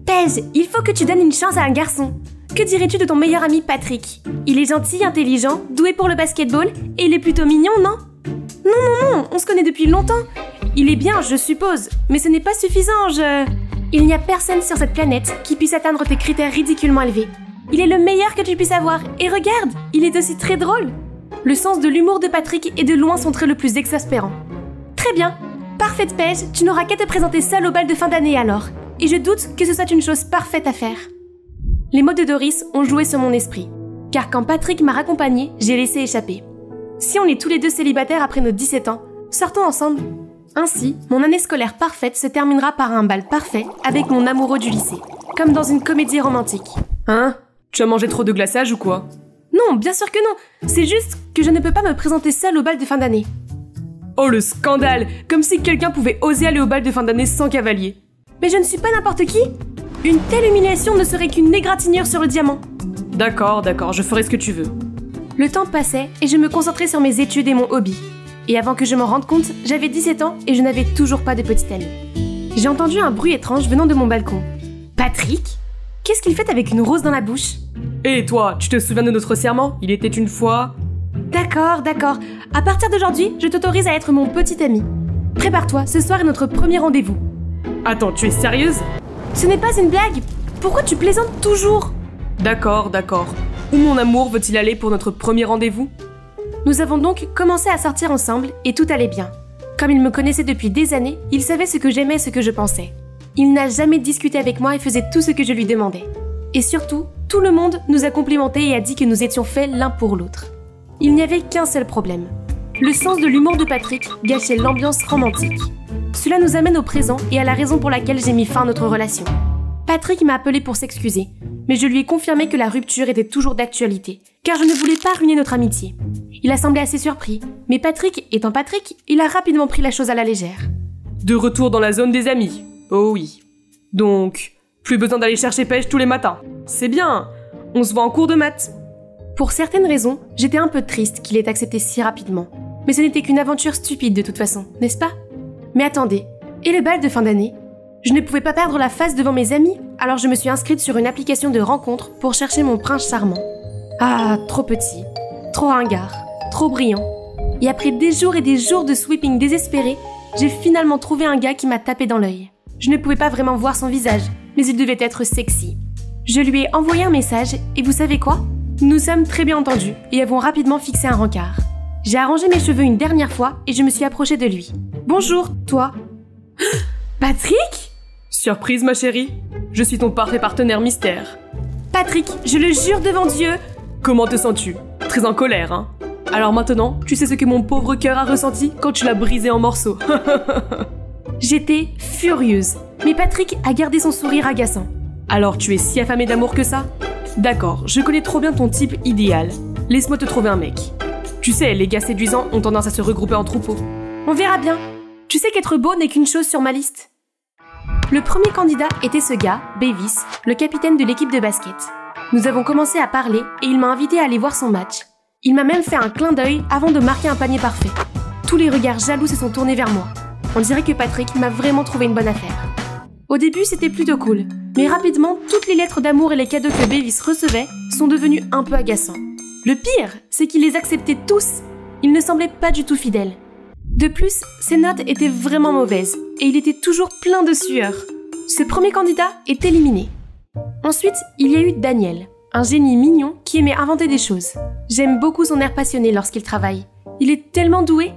Paige, il faut que tu donnes une chance à un garçon. Que dirais-tu de ton meilleur ami Patrick? Il est gentil, intelligent, doué pour le basketball et il est plutôt mignon, non? Non, on se connaît depuis longtemps. Il est bien, je suppose, mais ce n'est pas suffisant, Il n'y a personne sur cette planète qui puisse atteindre tes critères ridiculement élevés. Il est le meilleur que tu puisses avoir, et regarde, il est aussi très drôle. Le sens de l'humour de Patrick est de loin son trait le plus exaspérant. Très bien, parfaite Paige, tu n'auras qu'à te présenter seule au bal de fin d'année alors, et je doute que ce soit une chose parfaite à faire. Les mots de Doris ont joué sur mon esprit, car quand Patrick m'a raccompagnée, j'ai laissé échapper. Si on est tous les deux célibataires après nos 17 ans, sortons ensemble. Ainsi, mon année scolaire parfaite se terminera par un bal parfait avec mon amoureux du lycée, comme dans une comédie romantique. Hein? Tu as mangé trop de glaçage ou quoi? Non, bien sûr que non. C'est juste que je ne peux pas me présenter seule au bal de fin d'année. Oh le scandale! Comme si quelqu'un pouvait oser aller au bal de fin d'année sans cavalier. Mais je ne suis pas n'importe qui. Une telle humiliation ne serait qu'une égratignure sur le diamant. D'accord, je ferai ce que tu veux. Le temps passait et je me concentrais sur mes études et mon hobby. Et avant que je m'en rende compte, j'avais 17 ans et je n'avais toujours pas de petite amie. J'ai entendu un bruit étrange venant de mon balcon. Patrick? Qu'est-ce qu'il fait avec une rose dans la bouche? Et toi, tu te souviens de notre serment? Il était une fois... D'accord. À partir d'aujourd'hui, je t'autorise à être mon petit ami. Prépare-toi, ce soir est notre premier rendez-vous. Attends, tu es sérieuse? Ce n'est pas une blague. Pourquoi tu plaisantes toujours? D'accord. Où mon amour veut-il aller pour notre premier rendez-vous? Nous avons donc commencé à sortir ensemble et tout allait bien. Comme il me connaissait depuis des années, il savait ce que j'aimais et ce que je pensais. Il n'a jamais discuté avec moi et faisait tout ce que je lui demandais. Et surtout, tout le monde nous a complimentés et a dit que nous étions faits l'un pour l'autre. Il n'y avait qu'un seul problème. Le sens de l'humour de Patrick gâchait l'ambiance romantique. Cela nous amène au présent et à la raison pour laquelle j'ai mis fin à notre relation. Patrick m'a appelé pour s'excuser, mais je lui ai confirmé que la rupture était toujours d'actualité, car je ne voulais pas ruiner notre amitié. Il a semblé assez surpris, mais Patrick étant Patrick, il a rapidement pris la chose à la légère. De retour dans la zone des amis. Oh oui. Donc, plus besoin d'aller chercher pêche tous les matins. C'est bien. On se voit en cours de maths. Pour certaines raisons, j'étais un peu triste qu'il ait accepté si rapidement. Mais ce n'était qu'une aventure stupide de toute façon, n'est-ce pas? Mais attendez, et le bal de fin d'année? Je ne pouvais pas perdre la face devant mes amis, alors je me suis inscrite sur une application de rencontre pour chercher mon prince charmant. Ah, trop petit, trop ringard, trop brillant. Et après des jours et des jours de sweeping désespéré, j'ai finalement trouvé un gars qui m'a tapé dans l'œil. Je ne pouvais pas vraiment voir son visage, mais il devait être sexy. Je lui ai envoyé un message, et vous savez quoi? Nous nous sommes très bien entendus, et avons rapidement fixé un rencard. J'ai arrangé mes cheveux une dernière fois, et je me suis approchée de lui. Bonjour, toi. Patrick? Surprise ma chérie, je suis ton parfait partenaire mystère. Patrick, je le jure devant Dieu. Comment te sens-tu? Très en colère, hein? Alors maintenant, tu sais ce que mon pauvre cœur a ressenti quand tu l'as brisé en morceaux. J'étais furieuse, mais Patrick a gardé son sourire agaçant. Alors tu es si affamé d'amour que ça? D'accord, je connais trop bien ton type idéal. Laisse-moi te trouver un mec. Tu sais, les gars séduisants ont tendance à se regrouper en troupeau. On verra bien. Tu sais qu'être beau n'est qu'une chose sur ma liste. Le premier candidat était ce gars, Bevis, le capitaine de l'équipe de basket. Nous avons commencé à parler et il m'a invité à aller voir son match. Il m'a même fait un clin d'œil avant de marquer un panier parfait. Tous les regards jaloux se sont tournés vers moi. On dirait que Patrick m'a vraiment trouvé une bonne affaire. Au début, c'était plutôt cool, mais rapidement, toutes les lettres d'amour et les cadeaux que Bevis recevait sont devenus un peu agaçants. Le pire, c'est qu'il les acceptait tous. Il ne semblait pas du tout fidèle. De plus, ses notes étaient vraiment mauvaises, et il était toujours plein de sueur. Ce premier candidat est éliminé. Ensuite, il y a eu Daniel, un génie mignon qui aimait inventer des choses. J'aime beaucoup son air passionné lorsqu'il travaille. Il est tellement doué,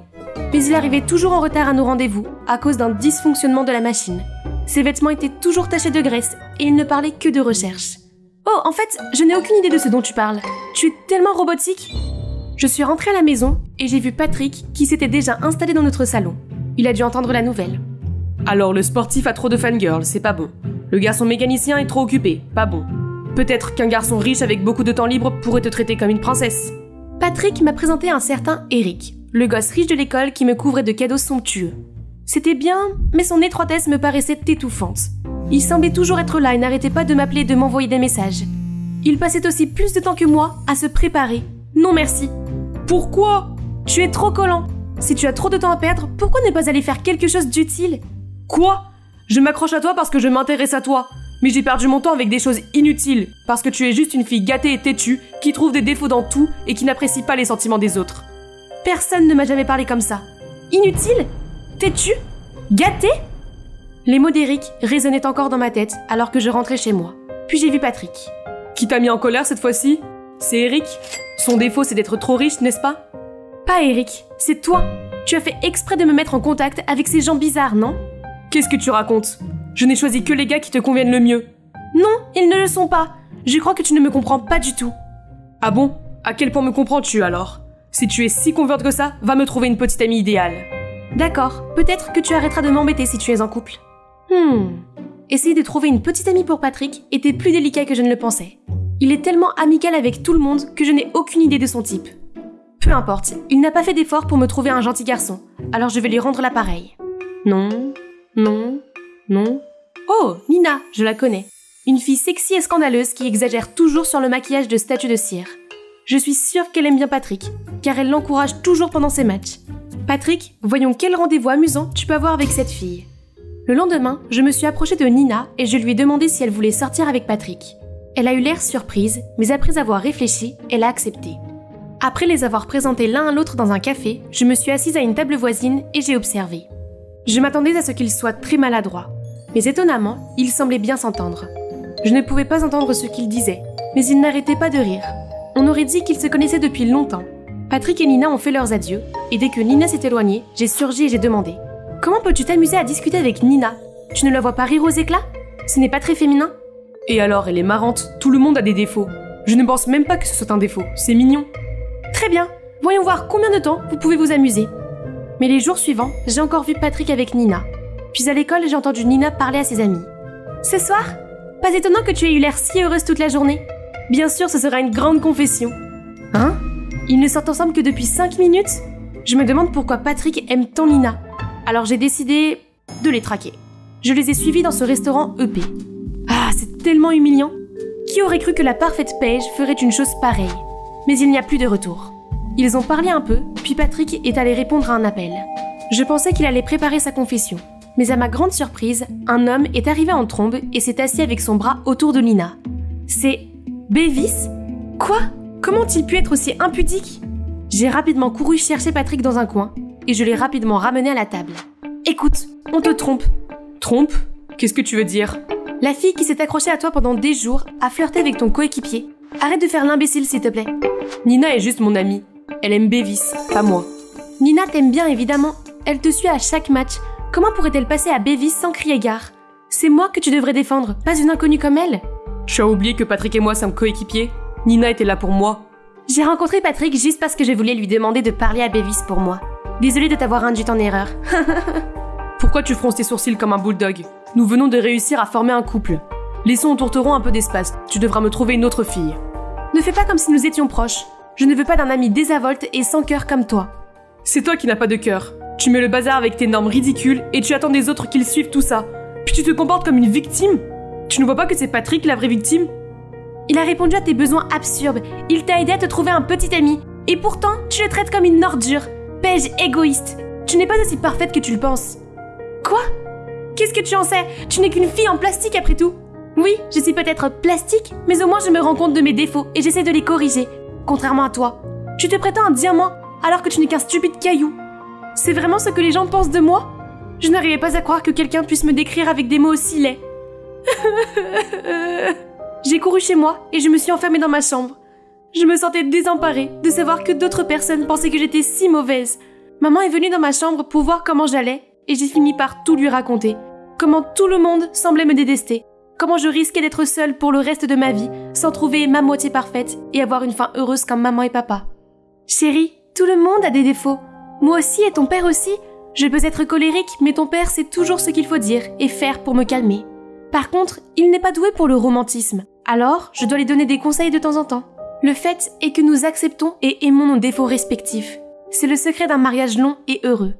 mais il arrivait toujours en retard à nos rendez-vous à cause d'un dysfonctionnement de la machine. Ses vêtements étaient toujours tachés de graisse et il ne parlait que de recherche. Oh, en fait, je n'ai aucune idée de ce dont tu parles. Tu es tellement robotique. Je suis rentrée à la maison et j'ai vu Patrick qui s'était déjà installé dans notre salon. Il a dû entendre la nouvelle. Alors le sportif a trop de fangirls, c'est pas bon. Le garçon mécanicien est trop occupé, pas bon. Peut-être qu'un garçon riche avec beaucoup de temps libre pourrait te traiter comme une princesse. Patrick m'a présenté un certain Eric, le gosse riche de l'école qui me couvrait de cadeaux somptueux. C'était bien, mais son étroitesse me paraissait étouffante. Il semblait toujours être là et n'arrêtait pas de m'appeler et de m'envoyer des messages. Il passait aussi plus de temps que moi à se préparer. Non merci. Pourquoi? Tu es trop collant. Si tu as trop de temps à perdre, pourquoi ne pas aller faire quelque chose d'utile? Quoi? Je m'accroche à toi parce que je m'intéresse à toi. Mais j'ai perdu mon temps avec des choses inutiles, parce que tu es juste une fille gâtée et têtue, qui trouve des défauts dans tout et qui n'apprécie pas les sentiments des autres. Personne ne m'a jamais parlé comme ça. Inutile? Têtue? Gâtée? Les mots d'Eric résonnaient encore dans ma tête alors que je rentrais chez moi. Puis j'ai vu Patrick. Qui t'a mis en colère cette fois-ci? C'est Eric? Son défaut, c'est d'être trop riche, n'est-ce pas? Pas Eric, c'est toi. Tu as fait exprès de me mettre en contact avec ces gens bizarres, non? Qu'est-ce que tu racontes? Je n'ai choisi que les gars qui te conviennent le mieux. Non, ils ne le sont pas. Je crois que tu ne me comprends pas du tout. Ah bon? À quel point me comprends-tu alors? Si tu es si convaincante que ça, va me trouver une petite amie idéale. D'accord, peut-être que tu arrêteras de m'embêter si tu es en couple. Essayer de trouver une petite amie pour Patrick était plus délicat que je ne le pensais. Il est tellement amical avec tout le monde que je n'ai aucune idée de son type. Peu importe, il n'a pas fait d'effort pour me trouver un gentil garçon, alors je vais lui rendre l'appareil. Non, non, non. Oh, Nina, je la connais. Une fille sexy et scandaleuse qui exagère toujours sur le maquillage de statue de cire. Je suis sûre qu'elle aime bien Patrick, car elle l'encourage toujours pendant ses matchs. Patrick, voyons quel rendez-vous amusant tu peux avoir avec cette fille. Le lendemain, je me suis approchée de Nina et je lui ai demandé si elle voulait sortir avec Patrick. Elle a eu l'air surprise, mais après avoir réfléchi, elle a accepté. Après les avoir présentés l'un à l'autre dans un café, je me suis assise à une table voisine et j'ai observé. Je m'attendais à ce qu'ils soient très maladroits, mais étonnamment, ils semblaient bien s'entendre. Je ne pouvais pas entendre ce qu'ils disaient, mais ils n'arrêtaient pas de rire. On aurait dit qu'ils se connaissaient depuis longtemps. Patrick et Nina ont fait leurs adieux, et dès que Nina s'est éloignée, j'ai surgi et j'ai demandé « Comment peux-tu t'amuser à discuter avec Nina? Tu ne la vois pas rire aux éclats? Ce n'est pas très féminin ?» Et alors, elle est marrante, tout le monde a des défauts. Je ne pense même pas que ce soit un défaut, c'est mignon. Très bien, voyons voir combien de temps vous pouvez vous amuser. Mais les jours suivants, j'ai encore vu Patrick avec Nina. Puis à l'école, j'ai entendu Nina parler à ses amis. « Ce soir, pas étonnant que tu aies eu l'air si heureuse toute la journée. Bien sûr, ce sera une grande confession. » Hein? Ils ne sortent ensemble que depuis 5 minutes? Je me demande pourquoi Patrick aime tant Nina. Alors j'ai décidé de les traquer. Je les ai suivis dans ce restaurant EP. Ah, c'est tellement humiliant. Qui aurait cru que la parfaite Paige ferait une chose pareille? Mais il n'y a plus de retour. Ils ont parlé un peu, puis Patrick est allé répondre à un appel. Je pensais qu'il allait préparer sa confession. Mais à ma grande surprise, un homme est arrivé en trombe et s'est assis avec son bras autour de Nina. C'est Bevis? Quoi? Comment ont-ils pu être aussi impudiques? J'ai rapidement couru chercher Patrick dans un coin et je l'ai rapidement ramené à la table. Écoute, on te trompe. Trompe? Qu'est-ce que tu veux dire? La fille qui s'est accrochée à toi pendant des jours a flirté avec ton coéquipier. Arrête de faire l'imbécile, s'il te plaît. Nina est juste mon amie. Elle aime Bevis, pas moi. Nina t'aime bien, évidemment. Elle te suit à chaque match. Comment pourrait-elle passer à Bevis sans crier gare? C'est moi que tu devrais défendre, pas une inconnue comme elle. Tu as oublié que Patrick et moi sommes coéquipiers? Nina était là pour moi. J'ai rencontré Patrick juste parce que je voulais lui demander de parler à Bevis pour moi. Désolée de t'avoir induite en erreur. Pourquoi tu fronces tes sourcils comme un bulldog? Nous venons de réussir à former un couple. Laissons aux tourterons un peu d'espace. Tu devras me trouver une autre fille. Ne fais pas comme si nous étions proches. Je ne veux pas d'un ami désinvolte et sans cœur comme toi. C'est toi qui n'as pas de cœur. Tu mets le bazar avec tes normes ridicules et tu attends des autres qu'ils suivent tout ça. Puis tu te comportes comme une victime. Tu ne vois pas que c'est Patrick la vraie victime? Il a répondu à tes besoins absurdes. Il t'a aidé à te trouver un petit ami. Et pourtant, tu le traites comme une ordure. Paige égoïste. Tu n'es pas aussi parfaite que tu le penses. Quoi? Qu'est-ce que tu en sais? Tu n'es qu'une fille en plastique après tout. Oui, je suis peut-être plastique, mais au moins je me rends compte de mes défauts et j'essaie de les corriger. Contrairement à toi. Tu te prétends un diamant alors que tu n'es qu'un stupide caillou. C'est vraiment ce que les gens pensent de moi? Je n'arrivais pas à croire que quelqu'un puisse me décrire avec des mots aussi laids. J'ai couru chez moi et je me suis enfermée dans ma chambre. Je me sentais désemparée de savoir que d'autres personnes pensaient que j'étais si mauvaise. Maman est venue dans ma chambre pour voir comment j'allais et j'ai fini par tout lui raconter. Comment tout le monde semblait me détester. Comment je risquais d'être seule pour le reste de ma vie sans trouver ma moitié parfaite et avoir une fin heureuse comme maman et papa. Chérie, tout le monde a des défauts. Moi aussi et ton père aussi. Je peux être colérique, mais ton père sait toujours ce qu'il faut dire et faire pour me calmer. Par contre, il n'est pas doué pour le romantisme. Alors, je dois lui donner des conseils de temps en temps. Le fait est que nous acceptons et aimons nos défauts respectifs. C'est le secret d'un mariage long et heureux.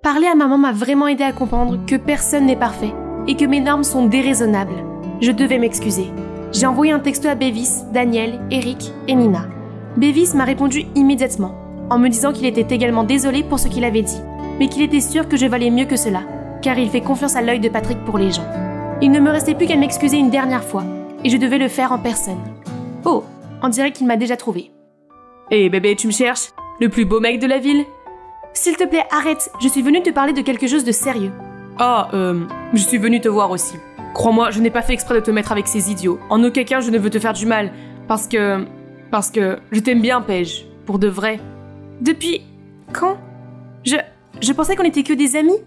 Parler à maman m'a vraiment aidé à comprendre que personne n'est parfait et que mes normes sont déraisonnables. Je devais m'excuser. J'ai envoyé un texto à Bevis, Daniel, Eric et Nina. Bevis m'a répondu immédiatement, en me disant qu'il était également désolé pour ce qu'il avait dit, mais qu'il était sûr que je valais mieux que cela, car il fait confiance à l'œil de Patrick pour les gens. Il ne me restait plus qu'à m'excuser une dernière fois, et je devais le faire en personne. Oh, on dirait qu'il m'a déjà trouvé. Hé bébé, tu me cherches? Le plus beau mec de la ville? S'il te plaît, arrête, je suis venue te parler de quelque chose de sérieux. Ah, je suis venue te voir aussi. Crois-moi, je n'ai pas fait exprès de te mettre avec ces idiots. En aucun cas, je ne veux te faire du mal. Parce que je t'aime bien, Paige. Pour de vrai. Depuis... quand? Je pensais qu'on était que des amis.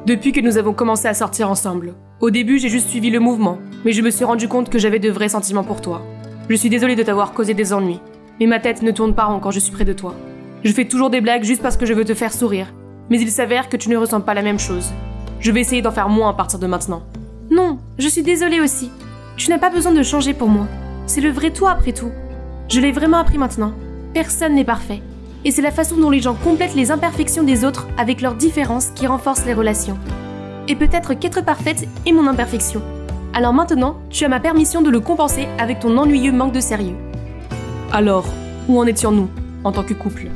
Depuis que nous avons commencé à sortir ensemble. Au début, j'ai juste suivi le mouvement. Mais je me suis rendu compte que j'avais de vrais sentiments pour toi. Je suis désolée de t'avoir causé des ennuis. Mais ma tête ne tourne pas rond quand je suis près de toi. Je fais toujours des blagues juste parce que je veux te faire sourire. Mais il s'avère que tu ne ressens pas la même chose. Je vais essayer d'en faire moins à partir de maintenant. Non, je suis désolée aussi. Tu n'as pas besoin de changer pour moi. C'est le vrai toi après tout. Je l'ai vraiment appris maintenant. Personne n'est parfait. Et c'est la façon dont les gens complètent les imperfections des autres avec leurs différences qui renforcent les relations. Et peut-être qu'être parfaite est mon imperfection. Alors maintenant, tu as ma permission de le compenser avec ton ennuyeux manque de sérieux. Alors, où en étions-nous, en tant que couple?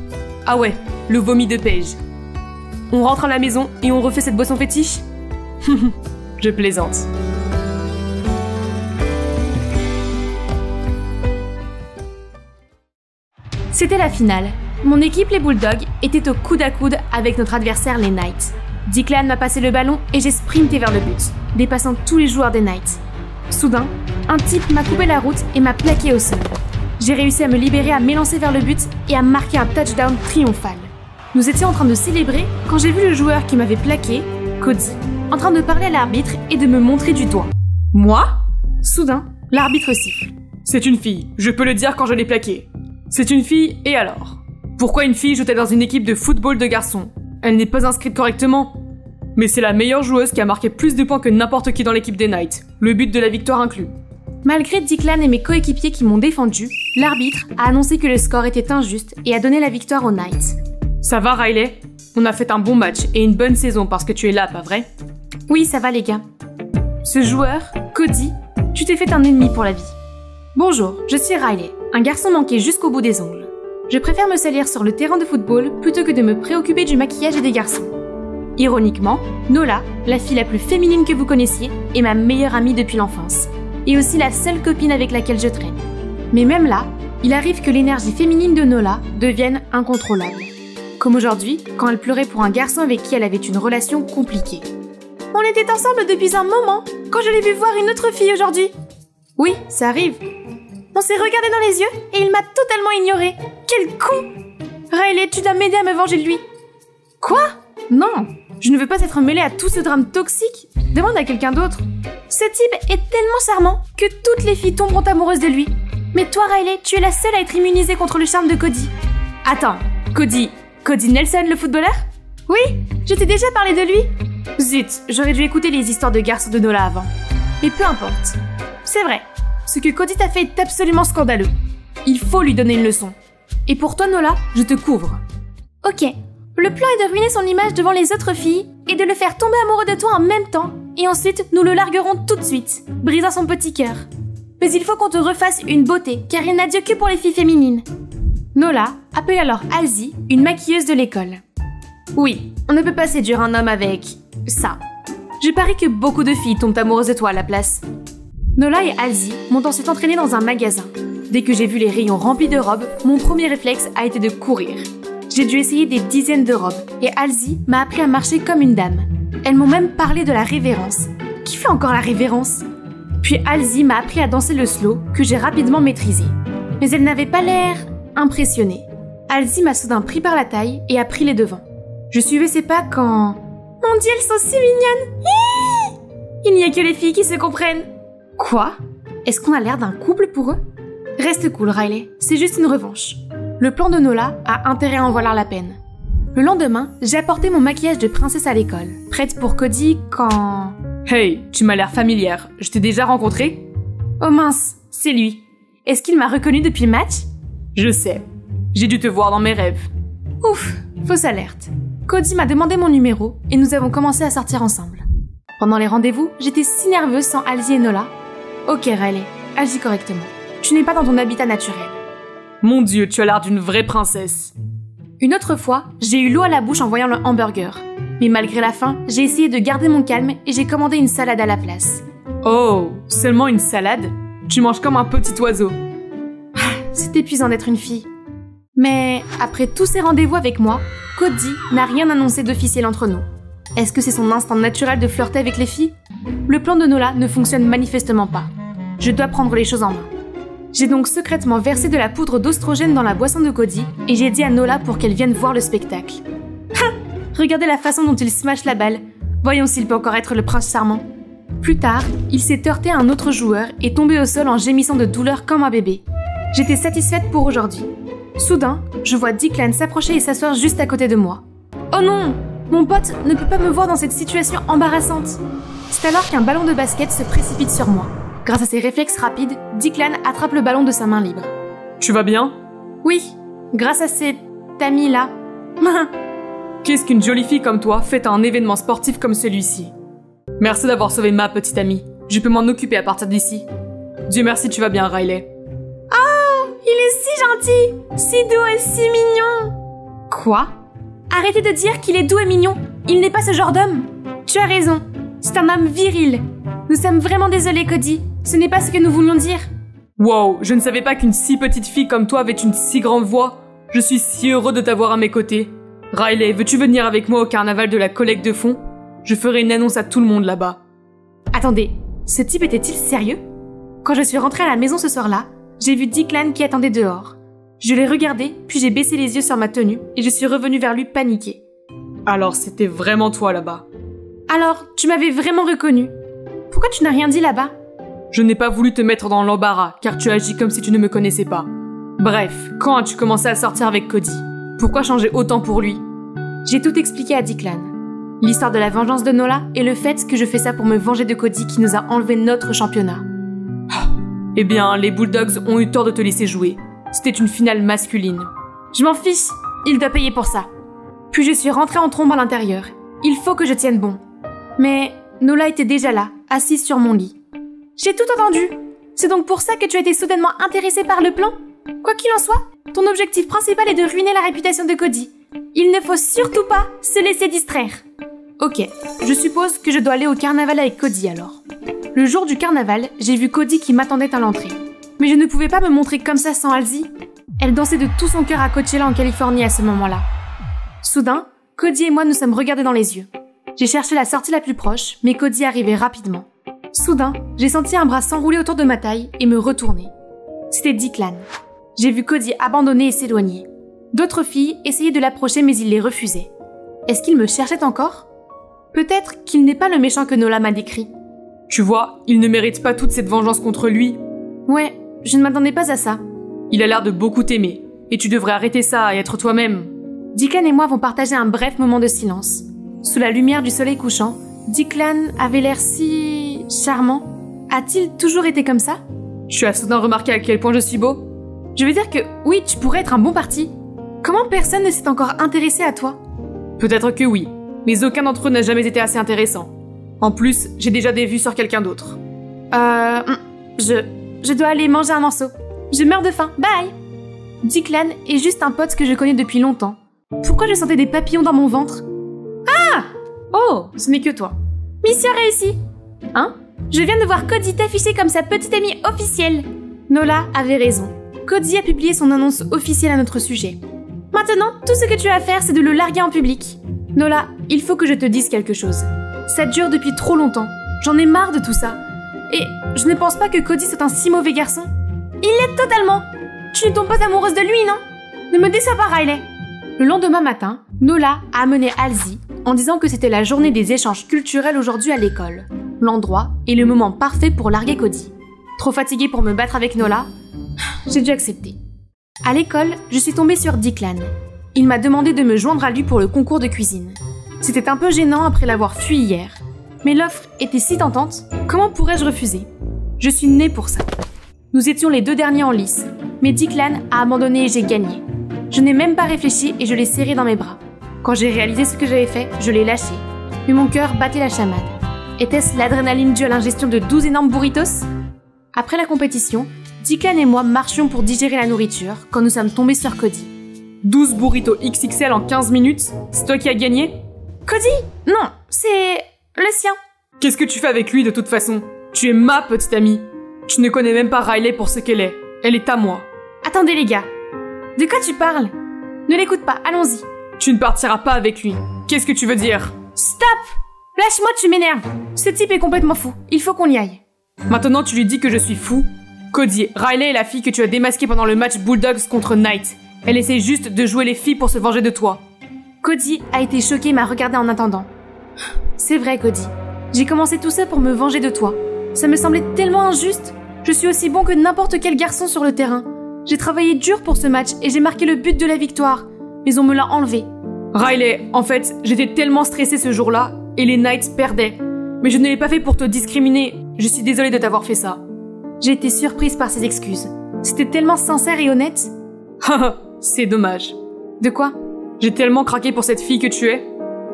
Ah ouais, le vomi de Paige. On rentre à la maison et on refait cette boisson fétiche? Je plaisante. C'était la finale. Mon équipe, les Bulldogs, était au coude à coude avec notre adversaire, les Knights. Declan m'a passé le ballon et j'ai sprinté vers le but, dépassant tous les joueurs des Knights. Soudain, un type m'a coupé la route et m'a plaqué au sol. J'ai réussi à me libérer, à m'élancer vers le but et à marquer un touchdown triomphal. Nous étions en train de célébrer quand j'ai vu le joueur qui m'avait plaqué, Cody, en train de parler à l'arbitre et de me montrer du doigt. Moi? Soudain, l'arbitre siffle. C'est une fille, je peux le dire quand je l'ai plaquée. C'est une fille, et alors? Pourquoi une fille joue-t-elle dans une équipe de football de garçons? Elle n'est pas inscrite correctement. Mais c'est la meilleure joueuse qui a marqué plus de points que n'importe qui dans l'équipe des Knights, le but de la victoire inclus. Malgré Declan et mes coéquipiers qui m'ont défendu, l'arbitre a annoncé que le score était injuste et a donné la victoire aux Knights. Ça va, Riley? On a fait un bon match et une bonne saison parce que tu es là, pas vrai? Oui, ça va les gars. Ce joueur, Cody, tu t'es fait un ennemi pour la vie. Bonjour, je suis Riley, un garçon manqué jusqu'au bout des ongles. Je préfère me salir sur le terrain de football plutôt que de me préoccuper du maquillage et des garçons. Ironiquement, Nola, la fille la plus féminine que vous connaissiez, est ma meilleure amie depuis l'enfance, et aussi la seule copine avec laquelle je traîne. Mais même là, il arrive que l'énergie féminine de Nola devienne incontrôlable. Comme aujourd'hui, quand elle pleurait pour un garçon avec qui elle avait une relation compliquée. On était ensemble depuis un moment, quand je l'ai vu voir une autre fille aujourd'hui. Oui, ça arrive. On s'est regardé dans les yeux et il m'a totalement ignoré. Quel con! Riley, tu dois m'aider à me venger de lui. Quoi? Non, je ne veux pas être mêlée à tout ce drame toxique. Demande à quelqu'un d'autre. Ce type est tellement charmant que toutes les filles tomberont amoureuses de lui. Mais toi, Riley, tu es la seule à être immunisée contre le charme de Cody. Attends, Cody Nelson, le footballeur? Oui, je t'ai déjà parlé de lui. Zut, j'aurais dû écouter les histoires de garçons de Nola avant. Mais peu importe. C'est vrai, ce que Cody t'a fait est absolument scandaleux. Il faut lui donner une leçon. Et pour toi, Nola, je te couvre. Ok, le plan est de ruiner son image devant les autres filles et de le faire tomber amoureux de toi en même temps. Et ensuite, nous le larguerons tout de suite, brisant son petit cœur. Mais il faut qu'on te refasse une beauté, car il n'a Dieu que pour les filles féminines. Nola appelle alors Halsey, une maquilleuse de l'école. Oui, on ne peut pas séduire un homme avec ça. Je parie que beaucoup de filles tombent amoureuses de toi à la place. Nola et Halsey m'ont ensuite entraînée dans un magasin. Dès que j'ai vu les rayons remplis de robes, mon premier réflexe a été de courir. J'ai dû essayer des dizaines de robes et Halsey m'a appris à marcher comme une dame. Elles m'ont même parlé de la révérence. Qui fait encore la révérence? Puis Halsey m'a appris à danser le slow que j'ai rapidement maîtrisé. Mais elle n'avait pas l'air impressionnée. Halsey m'a soudain pris par la taille et a pris les devants. Je suivais ses pas quand... Mon Dieu, elles sont si mignonnes! Hihi! Il n'y a que les filles qui se comprennent. Quoi? Est-ce qu'on a l'air d'un couple pour eux? Reste cool, Riley. C'est juste une revanche. Le plan de Nola a intérêt à en valoir la peine. Le lendemain, j'ai apporté mon maquillage de princesse à l'école, prête pour Cody quand... Hey, tu m'as l'air familière. Je t'ai déjà rencontré? Oh mince, c'est lui. Est-ce qu'il m'a reconnue depuis le match? Je sais. J'ai dû te voir dans mes rêves. Ouf, fausse alerte. Cody m'a demandé mon numéro et nous avons commencé à sortir ensemble. Pendant les rendez-vous, j'étais si nerveuse sans Halsey et Nola. Ok Riley, agis correctement. Tu n'es pas dans ton habitat naturel. Mon Dieu, tu as l'air d'une vraie princesse. Une autre fois, j'ai eu l'eau à la bouche en voyant le hamburger. Mais malgré la faim, j'ai essayé de garder mon calme et j'ai commandé une salade à la place. Oh, seulement une salade? Tu manges comme un petit oiseau. C'est épuisant d'être une fille. Mais après tous ces rendez-vous avec moi, Cody n'a rien annoncé d'officiel entre nous. Est-ce que c'est son instinct naturel de flirter avec les filles? Le plan de Nola ne fonctionne manifestement pas. Je dois prendre les choses en main. J'ai donc secrètement versé de la poudre d'oestrogène dans la boisson de Cody et j'ai dit à Nola pour qu'elle vienne voir le spectacle. Regardez la façon dont il smash la balle. Voyons s'il peut encore être le prince charmant. Plus tard, il s'est heurté à un autre joueur et tombé au sol en gémissant de douleur comme un bébé. J'étais satisfaite pour aujourd'hui. Soudain, je vois Declan s'approcher et s'asseoir juste à côté de moi. Oh non! Mon pote ne peut pas me voir dans cette situation embarrassante. C'est alors qu'un ballon de basket se précipite sur moi. Grâce à ses réflexes rapides, Declan attrape le ballon de sa main libre. Tu vas bien? Oui, grâce à cet ami-là. Qu'est-ce qu'une jolie fille comme toi fait à un événement sportif comme celui-ci? Merci d'avoir sauvé ma petite amie. Je peux m'en occuper à partir d'ici. Dieu merci, tu vas bien, Riley. Oh, il est si gentil, si doux et si mignon. Quoi? Arrêtez de dire qu'il est doux et mignon. Il n'est pas ce genre d'homme. Tu as raison. C'est un homme viril. Nous sommes vraiment désolés, Cody. Ce n'est pas ce que nous voulions dire. Wow, je ne savais pas qu'une si petite fille comme toi avait une si grande voix. Je suis si heureux de t'avoir à mes côtés. Riley, veux-tu venir avec moi au carnaval de la collecte de fonds? Je ferai une annonce à tout le monde là-bas. Attendez, ce type était-il sérieux? Quand je suis rentrée à la maison ce soir-là, j'ai vu Declan qui attendait dehors. Je l'ai regardé, puis j'ai baissé les yeux sur ma tenue et je suis revenue vers lui paniquée. Alors c'était vraiment toi là-bas. Alors, tu m'avais vraiment reconnue. Pourquoi tu n'as rien dit là-bas? Je n'ai pas voulu te mettre dans l'embarras, car tu agis comme si tu ne me connaissais pas. Bref, quand as-tu commencé à sortir avec Cody? Pourquoi changer autant pour lui? J'ai tout expliqué à Declan. L'histoire de la vengeance de Nola et le fait que je fais ça pour me venger de Cody qui nous a enlevé notre championnat. Eh bien, les Bulldogs ont eu tort de te laisser jouer. C'était une finale masculine. Je m'en fiche, il doit payer pour ça. Puis je suis rentrée en trombe à l'intérieur. Il faut que je tienne bon. Mais Nola était déjà là, assise sur mon lit. J'ai tout entendu. C'est donc pour ça que tu as été soudainement intéressée par le plan? Quoi qu'il en soit, ton objectif principal est de ruiner la réputation de Cody. Il ne faut surtout pas se laisser distraire. Ok, je suppose que je dois aller au carnaval avec Cody alors. Le jour du carnaval, j'ai vu Cody qui m'attendait à l'entrée. Mais je ne pouvais pas me montrer comme ça sans Halsey. Elle dansait de tout son cœur à Coachella en Californie à ce moment-là. Soudain, Cody et moi nous sommes regardés dans les yeux. J'ai cherché la sortie la plus proche, mais Cody arrivait rapidement. Soudain, j'ai senti un bras s'enrouler autour de ma taille et me retourner. C'était Declan. J'ai vu Cody abandonner et s'éloigner. D'autres filles essayaient de l'approcher mais il les refusait. Est-ce qu'il me cherchait encore? Peut-être qu'il n'est pas le méchant que Nola m'a décrit. Tu vois, il ne mérite pas toute cette vengeance contre lui. Ouais, je ne m'attendais pas à ça. Il a l'air de beaucoup t'aimer, et tu devrais arrêter ça et être toi-même. Declan et moi vont partager un bref moment de silence. Sous la lumière du soleil couchant, Declan avait l'air si... charmant. A-t-il toujours été comme ça? Tu as soudain remarqué à quel point je suis beau? Je veux dire que, oui, tu pourrais être un bon parti. Comment personne ne s'est encore intéressé à toi? Peut-être que oui, mais aucun d'entre eux n'a jamais été assez intéressant. En plus, j'ai déjà des vues sur quelqu'un d'autre. Je dois aller manger un morceau. Je meurs de faim, bye! Declan est juste un pote que je connais depuis longtemps. Pourquoi je sentais des papillons dans mon ventre? Ah! Oh, ce n'est que toi. Mission réussie! Hein? Je viens de voir Cody t'afficher comme sa petite amie officielle. Nola avait raison. Cody a publié son annonce officielle à notre sujet. Maintenant, tout ce que tu as à faire, c'est de le larguer en public. Nola, il faut que je te dise quelque chose. Ça dure depuis trop longtemps. J'en ai marre de tout ça. Et je ne pense pas que Cody soit un si mauvais garçon. Il l'est totalement. Tu ne tombes pas amoureuse de lui, non? Ne me déçois pas, Riley. Le lendemain matin, Nola a amené Halsey en disant que c'était la journée des échanges culturels aujourd'hui à l'école. L'endroit est le moment parfait pour larguer Cody. Trop fatiguée pour me battre avec Nola, j'ai dû accepter. À l'école, je suis tombée sur Declan. Il m'a demandé de me joindre à lui pour le concours de cuisine. C'était un peu gênant après l'avoir fui hier. Mais l'offre était si tentante, comment pourrais-je refuser? Je suis née pour ça. Nous étions les deux derniers en lice, mais Declan a abandonné et j'ai gagné. Je n'ai même pas réfléchi et je l'ai serré dans mes bras. Quand j'ai réalisé ce que j'avais fait, je l'ai lâché. Mais mon cœur battait la chamade. Était-ce l'adrénaline due à l'ingestion de 12 énormes burritos? Après la compétition, Declan et moi marchions pour digérer la nourriture quand nous sommes tombés sur Cody. 12 burritos XXL en 15 minutes? C'est toi qui as gagné? Cody? Non, c'est... le sien. Qu'est-ce que tu fais avec lui de toute façon? Tu es ma petite amie. Tu ne connais même pas Riley pour ce qu'elle est. Elle est à moi. Attendez les gars. De quoi tu parles? Ne l'écoute pas, allons-y. Tu ne partiras pas avec lui. Qu'est-ce que tu veux dire? Stop! Lâche-moi, tu m'énerves. Ce type est complètement fou. Il faut qu'on y aille. Maintenant tu lui dis que je suis fou? Cody, Riley est la fille que tu as démasquée pendant le match Bulldogs contre Knight. Elle essaie juste de jouer les filles pour se venger de toi. Cody a été choqué et m'a regardé en attendant. C'est vrai, Cody. J'ai commencé tout ça pour me venger de toi. Ça me semblait tellement injuste. Je suis aussi bon que n'importe quel garçon sur le terrain. J'ai travaillé dur pour ce match et j'ai marqué le but de la victoire. Mais on me l'a enlevé. Riley, en fait, j'étais tellement stressée ce jour-là et les Knights perdaient. Mais je ne l'ai pas fait pour te discriminer. Je suis désolée de t'avoir fait ça. J'ai été surprise par ses excuses. C'était tellement sincère et honnête. Haha, c'est dommage. De quoi? J'ai tellement craqué pour cette fille que tu es.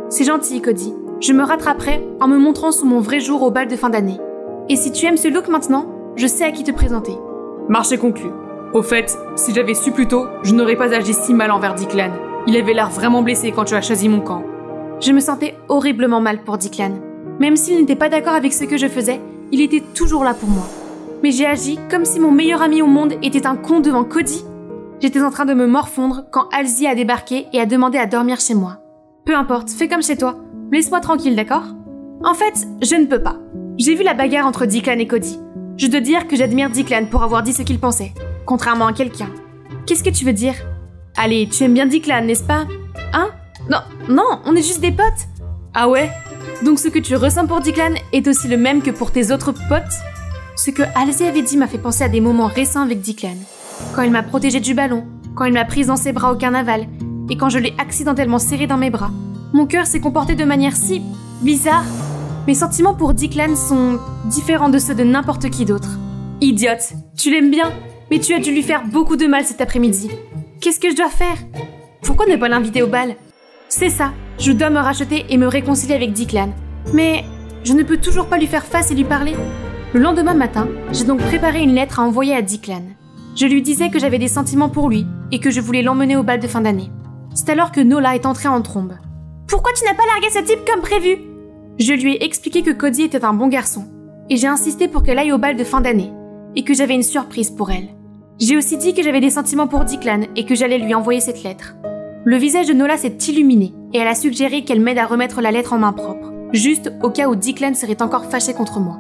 C'est gentil, Cody. Je me rattraperai en me montrant sous mon vrai jour au bal de fin d'année. Et si tu aimes ce look maintenant, je sais à qui te présenter. Marché conclu. Au fait, si j'avais su plus tôt, je n'aurais pas agi si mal envers Declan. Il avait l'air vraiment blessé quand tu as choisi mon camp. Je me sentais horriblement mal pour Declan. Même s'il n'était pas d'accord avec ce que je faisais, il était toujours là pour moi. Mais j'ai agi comme si mon meilleur ami au monde était un con devant Cody. J'étais en train de me morfondre quand Halsey a débarqué et a demandé à dormir chez moi. Peu importe, fais comme chez toi. Laisse-moi tranquille, d'accord? En fait, je ne peux pas. J'ai vu la bagarre entre Declan et Cody. Je dois dire que j'admire Declan pour avoir dit ce qu'il pensait, contrairement à quelqu'un. Qu'est-ce que tu veux dire? Allez, tu aimes bien Declan, n'est-ce pas? Hein? Non, on est juste des potes. Ah ouais? Donc ce que tu ressens pour Declan est aussi le même que pour tes autres potes? Ce que Halsey avait dit m'a fait penser à des moments récents avec Declan. Quand il m'a protégée du ballon, quand il m'a prise dans ses bras au carnaval, et quand je l'ai accidentellement serré dans mes bras. Mon cœur s'est comporté de manière si bizarre. Mes sentiments pour Declan sont différents de ceux de n'importe qui d'autre. Idiote, tu l'aimes bien, mais tu as dû lui faire beaucoup de mal cet après-midi. Qu'est-ce que je dois faire? Pourquoi ne pas l'inviter au bal? C'est ça, je dois me racheter et me réconcilier avec Declan. Mais je ne peux toujours pas lui faire face et lui parler. Le lendemain matin, j'ai donc préparé une lettre à envoyer à Declan. Je lui disais que j'avais des sentiments pour lui et que je voulais l'emmener au bal de fin d'année. C'est alors que Nola est entrée en trombe. « Pourquoi tu n'as pas largué ce type comme prévu ?» Je lui ai expliqué que Cody était un bon garçon et j'ai insisté pour qu'elle aille au bal de fin d'année et que j'avais une surprise pour elle. J'ai aussi dit que j'avais des sentiments pour Declan et que j'allais lui envoyer cette lettre. Le visage de Nola s'est illuminé et elle a suggéré qu'elle m'aide à remettre la lettre en main propre, juste au cas où Declan serait encore fâché contre moi.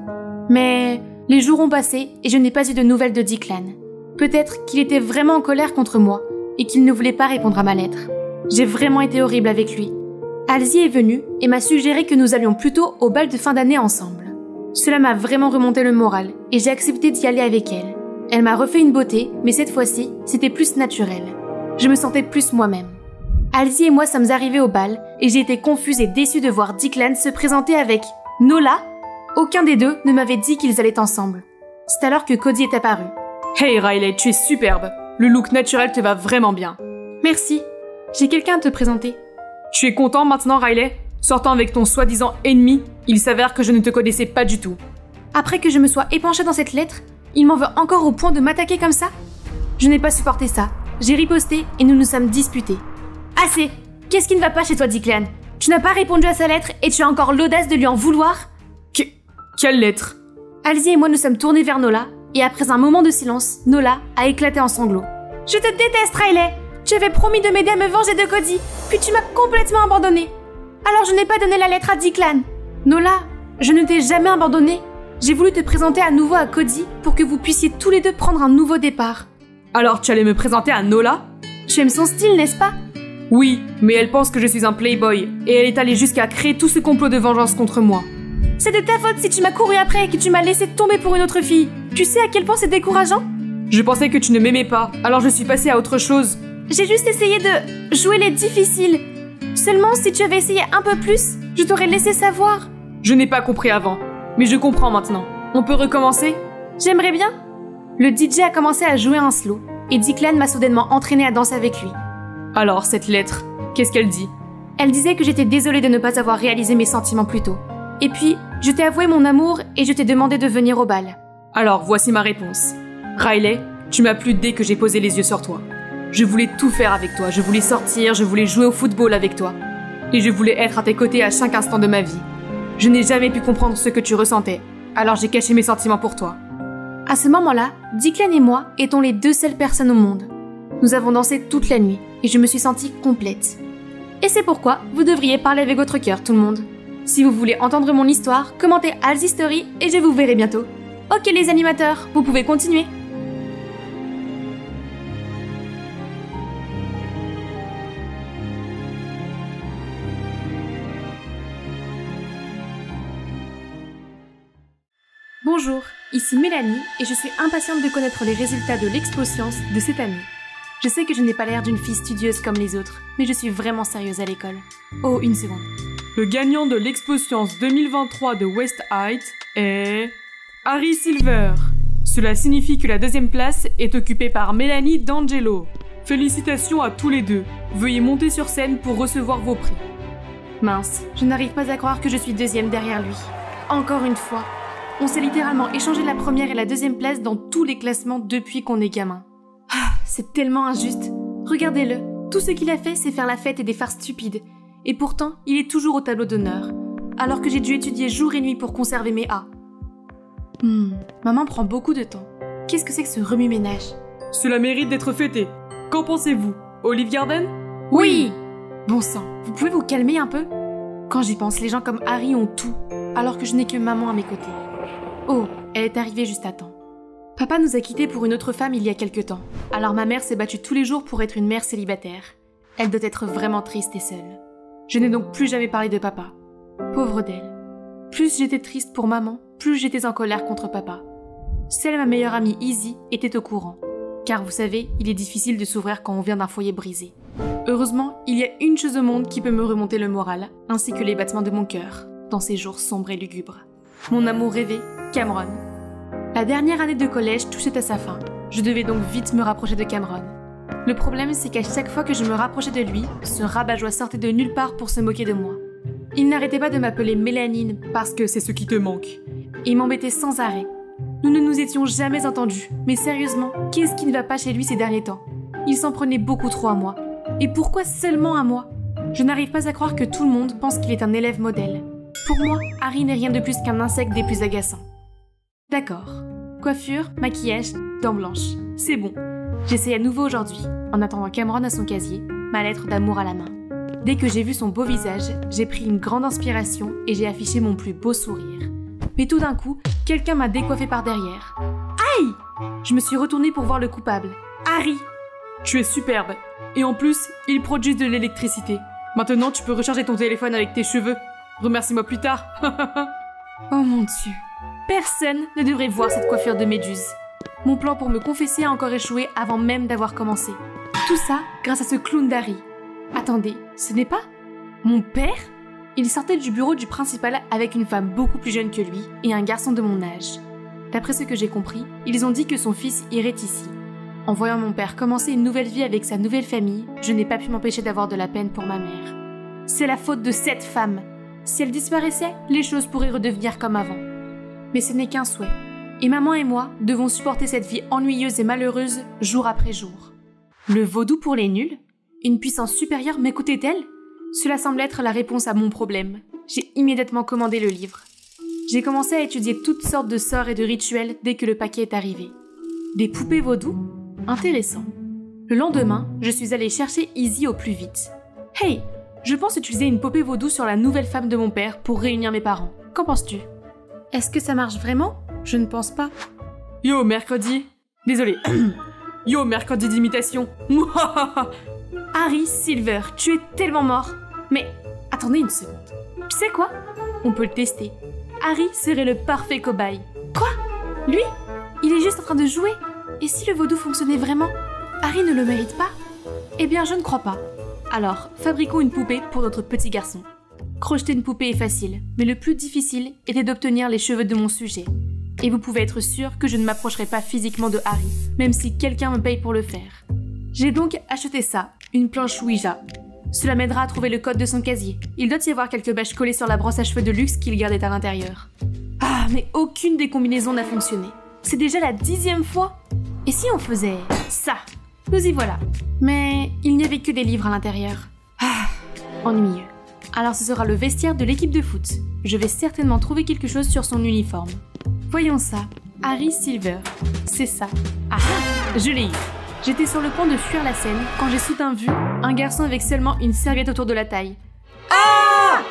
Mais les jours ont passé et je n'ai pas eu de nouvelles de Declan. Peut-être qu'il était vraiment en colère contre moi et qu'il ne voulait pas répondre à ma lettre. J'ai vraiment été horrible avec lui. Halsey est venue et m'a suggéré que nous allions plutôt au bal de fin d'année ensemble. Cela m'a vraiment remonté le moral et j'ai accepté d'y aller avec elle. Elle m'a refait une beauté, mais cette fois-ci, c'était plus naturel. Je me sentais plus moi-même. Halsey et moi sommes arrivés au bal et j'ai été confuse et déçue de voir Declan se présenter avec Nola. Aucun des deux ne m'avait dit qu'ils allaient ensemble. C'est alors que Cody est apparu. Hey Riley, tu es superbe. Le look naturel te va vraiment bien. Merci. J'ai quelqu'un à te présenter. Tu es content maintenant, Riley? Sortant avec ton soi-disant ennemi, il s'avère que je ne te connaissais pas du tout. Après que je me sois épanchée dans cette lettre, il m'en veut encore au point de m'attaquer comme ça? Je n'ai pas supporté ça. J'ai riposté et nous nous sommes disputés. Assez! Qu'est-ce qui ne va pas chez toi, Declan? Tu n'as pas répondu à sa lettre et tu as encore l'audace de lui en vouloir? Quelle lettre? Halsey et moi nous sommes tournés vers Nola et après un moment de silence, Nola a éclaté en sanglots. Je te déteste, Riley! Tu avais promis de m'aider à me venger de Cody, puis tu m'as complètement abandonnée. Alors je n'ai pas donné la lettre à Declan. Nola, je ne t'ai jamais abandonnée. J'ai voulu te présenter à nouveau à Cody pour que vous puissiez tous les deux prendre un nouveau départ. Alors tu allais me présenter à Nola? Tu aimes son style, n'est-ce pas? Oui, mais elle pense que je suis un playboy et elle est allée jusqu'à créer tout ce complot de vengeance contre moi. C'est de ta faute si tu m'as couru après et que tu m'as laissé tomber pour une autre fille. Tu sais à quel point c'est décourageant? Je pensais que tu ne m'aimais pas, alors je suis passée à autre chose. J'ai juste essayé de jouer les difficiles. Seulement, si tu avais essayé un peu plus, je t'aurais laissé savoir. Je n'ai pas compris avant, mais je comprends maintenant. On peut recommencer? J'aimerais bien. Le DJ a commencé à jouer un slow et Declan m'a soudainement entraîné à danser avec lui. Alors, cette lettre, qu'est-ce qu'elle dit? Elle disait que j'étais désolée de ne pas avoir réalisé mes sentiments plus tôt. Et puis, je t'ai avoué mon amour et je t'ai demandé de venir au bal. Alors, voici ma réponse. Riley, tu m'as plu dès que j'ai posé les yeux sur toi. Je voulais tout faire avec toi, je voulais sortir, je voulais jouer au football avec toi. Et je voulais être à tes côtés à chaque instant de ma vie. Je n'ai jamais pu comprendre ce que tu ressentais, alors j'ai caché mes sentiments pour toi. À ce moment-là, Declan et moi étions les deux seules personnes au monde. Nous avons dansé toute la nuit et je me suis sentie complète. Et c'est pourquoi vous devriez parler avec votre cœur, tout le monde. Si vous voulez entendre mon histoire, commentez Halsey Story et je vous verrai bientôt. Ok les animateurs, vous pouvez continuer. Bonjour, ici Mélanie et je suis impatiente de connaître les résultats de l'Expo Science de cette année. Je sais que je n'ai pas l'air d'une fille studieuse comme les autres, mais je suis vraiment sérieuse à l'école. Oh, une seconde. Le gagnant de l'Expo Science 2023 de West Heights est... Harry Silver. Cela signifie que la deuxième place est occupée par Mélanie D'Angelo. Félicitations à tous les deux. Veuillez monter sur scène pour recevoir vos prix. Mince, je n'arrive pas à croire que je suis deuxième derrière lui. Encore une fois. On s'est littéralement échangé la première et la deuxième place dans tous les classements depuis qu'on est gamin. Ah, c'est tellement injuste. Regardez-le. Tout ce qu'il a fait, c'est faire la fête et des farces stupides. Et pourtant, il est toujours au tableau d'honneur. Alors que j'ai dû étudier jour et nuit pour conserver mes A. Maman prend beaucoup de temps. Qu'est-ce que c'est que ce remue-ménage? Cela mérite d'être fêté. Qu'en pensez-vous? Olive Garden? Oui! Bon sang, vous pouvez vous calmer un peu? Quand j'y pense, les gens comme Harry ont tout, alors que je n'ai que maman à mes côtés. Oh, elle est arrivée juste à temps. Papa nous a quittés pour une autre femme il y a quelque temps, alors ma mère s'est battue tous les jours pour être une mère célibataire. Elle doit être vraiment triste et seule. Je n'ai donc plus jamais parlé de papa. Pauvre d'elle. Plus j'étais triste pour maman, plus j'étais en colère contre papa. Seule ma meilleure amie Izzy était au courant. Car vous savez, il est difficile de s'ouvrir quand on vient d'un foyer brisé. Heureusement, il y a une chose au monde qui peut me remonter le moral, ainsi que les battements de mon cœur, dans ces jours sombres et lugubres. Mon amour rêvé, Cameron. La dernière année de collège touchait à sa fin. Je devais donc vite me rapprocher de Cameron. Le problème, c'est qu'à chaque fois que je me rapprochais de lui, ce rabat-joie sortait de nulle part pour se moquer de moi. Il n'arrêtait pas de m'appeler Mélanine parce que c'est ce qui te manque. Et il m'embêtait sans arrêt. Nous ne nous étions jamais entendus, mais sérieusement, qu'est-ce qui ne va pas chez lui ces derniers temps? Il s'en prenait beaucoup trop à moi. Et pourquoi seulement à moi? Je n'arrive pas à croire que tout le monde pense qu'il est un élève modèle. Pour moi, Harry n'est rien de plus qu'un insecte des plus agaçants. D'accord. Coiffure, maquillage, dents blanches. C'est bon. J'essaie à nouveau aujourd'hui, en attendant Cameron à son casier, ma lettre d'amour à la main. Dès que j'ai vu son beau visage, j'ai pris une grande inspiration et j'ai affiché mon plus beau sourire. Mais tout d'un coup, quelqu'un m'a décoiffé par derrière. Aïe! Je me suis retournée pour voir le coupable. Harry! Tu es superbe. Et en plus, ils produisent de l'électricité. Maintenant, tu peux recharger ton téléphone avec tes cheveux. Remercie-moi plus tard. Oh mon Dieu. Personne ne devrait voir cette coiffure de méduse. Mon plan pour me confesser a encore échoué avant même d'avoir commencé. Tout ça grâce à ce clown d'Harry. Attendez, ce n'est pas mon père? Il sortait du bureau du principal avec une femme beaucoup plus jeune que lui et un garçon de mon âge. D'après ce que j'ai compris, ils ont dit que son fils irait ici. En voyant mon père commencer une nouvelle vie avec sa nouvelle famille, je n'ai pas pu m'empêcher d'avoir de la peine pour ma mère. C'est la faute de cette femme. Si elle disparaissait, les choses pourraient redevenir comme avant. Mais ce n'est qu'un souhait. Et maman et moi devons supporter cette vie ennuyeuse et malheureuse jour après jour. Le vaudou pour les nuls? Une puissance supérieure m'écoutait-elle? Cela semble être la réponse à mon problème. J'ai immédiatement commandé le livre. J'ai commencé à étudier toutes sortes de sorts et de rituels dès que le paquet est arrivé. Des poupées vaudou? Intéressant. Le lendemain, je suis allée chercher Izzy au plus vite. Hey, je pense utiliser une poupée vaudou sur la nouvelle femme de mon père pour réunir mes parents. Qu'en penses-tu? Est-ce que ça marche vraiment? Je ne pense pas. Yo, mercredi. Désolé. Yo, mercredi d'imitation. Harry Silver, tu es tellement mort. Mais attendez une seconde. Tu sais quoi? On peut le tester. Harry serait le parfait cobaye. Quoi? Lui? Il est juste en train de jouer. Et si le vaudou fonctionnait vraiment? Harry ne le mérite pas? Eh bien, je ne crois pas. Alors, fabriquons une poupée pour notre petit garçon. Crocheter une poupée est facile, mais le plus difficile était d'obtenir les cheveux de mon sujet. Et vous pouvez être sûr que je ne m'approcherai pas physiquement de Harry, même si quelqu'un me paye pour le faire. J'ai donc acheté ça, une planche Ouija. Cela m'aidera à trouver le code de son casier. Il doit y avoir quelques bâches collées sur la brosse à cheveux de luxe qu'il gardait à l'intérieur. Ah, mais aucune des combinaisons n'a fonctionné. C'est déjà la 10e fois. Et si on faisait ça? Nous y voilà. Mais il n'y avait que des livres à l'intérieur. Ah, ennuyeux. Alors ce sera le vestiaire de l'équipe de foot. Je vais certainement trouver quelque chose sur son uniforme. Voyons ça. Harry Silver. C'est ça. Ah, je l'ai eu. J'étais sur le point de fuir la scène quand j'ai soudain vu un garçon avec seulement une serviette autour de la taille. Ah!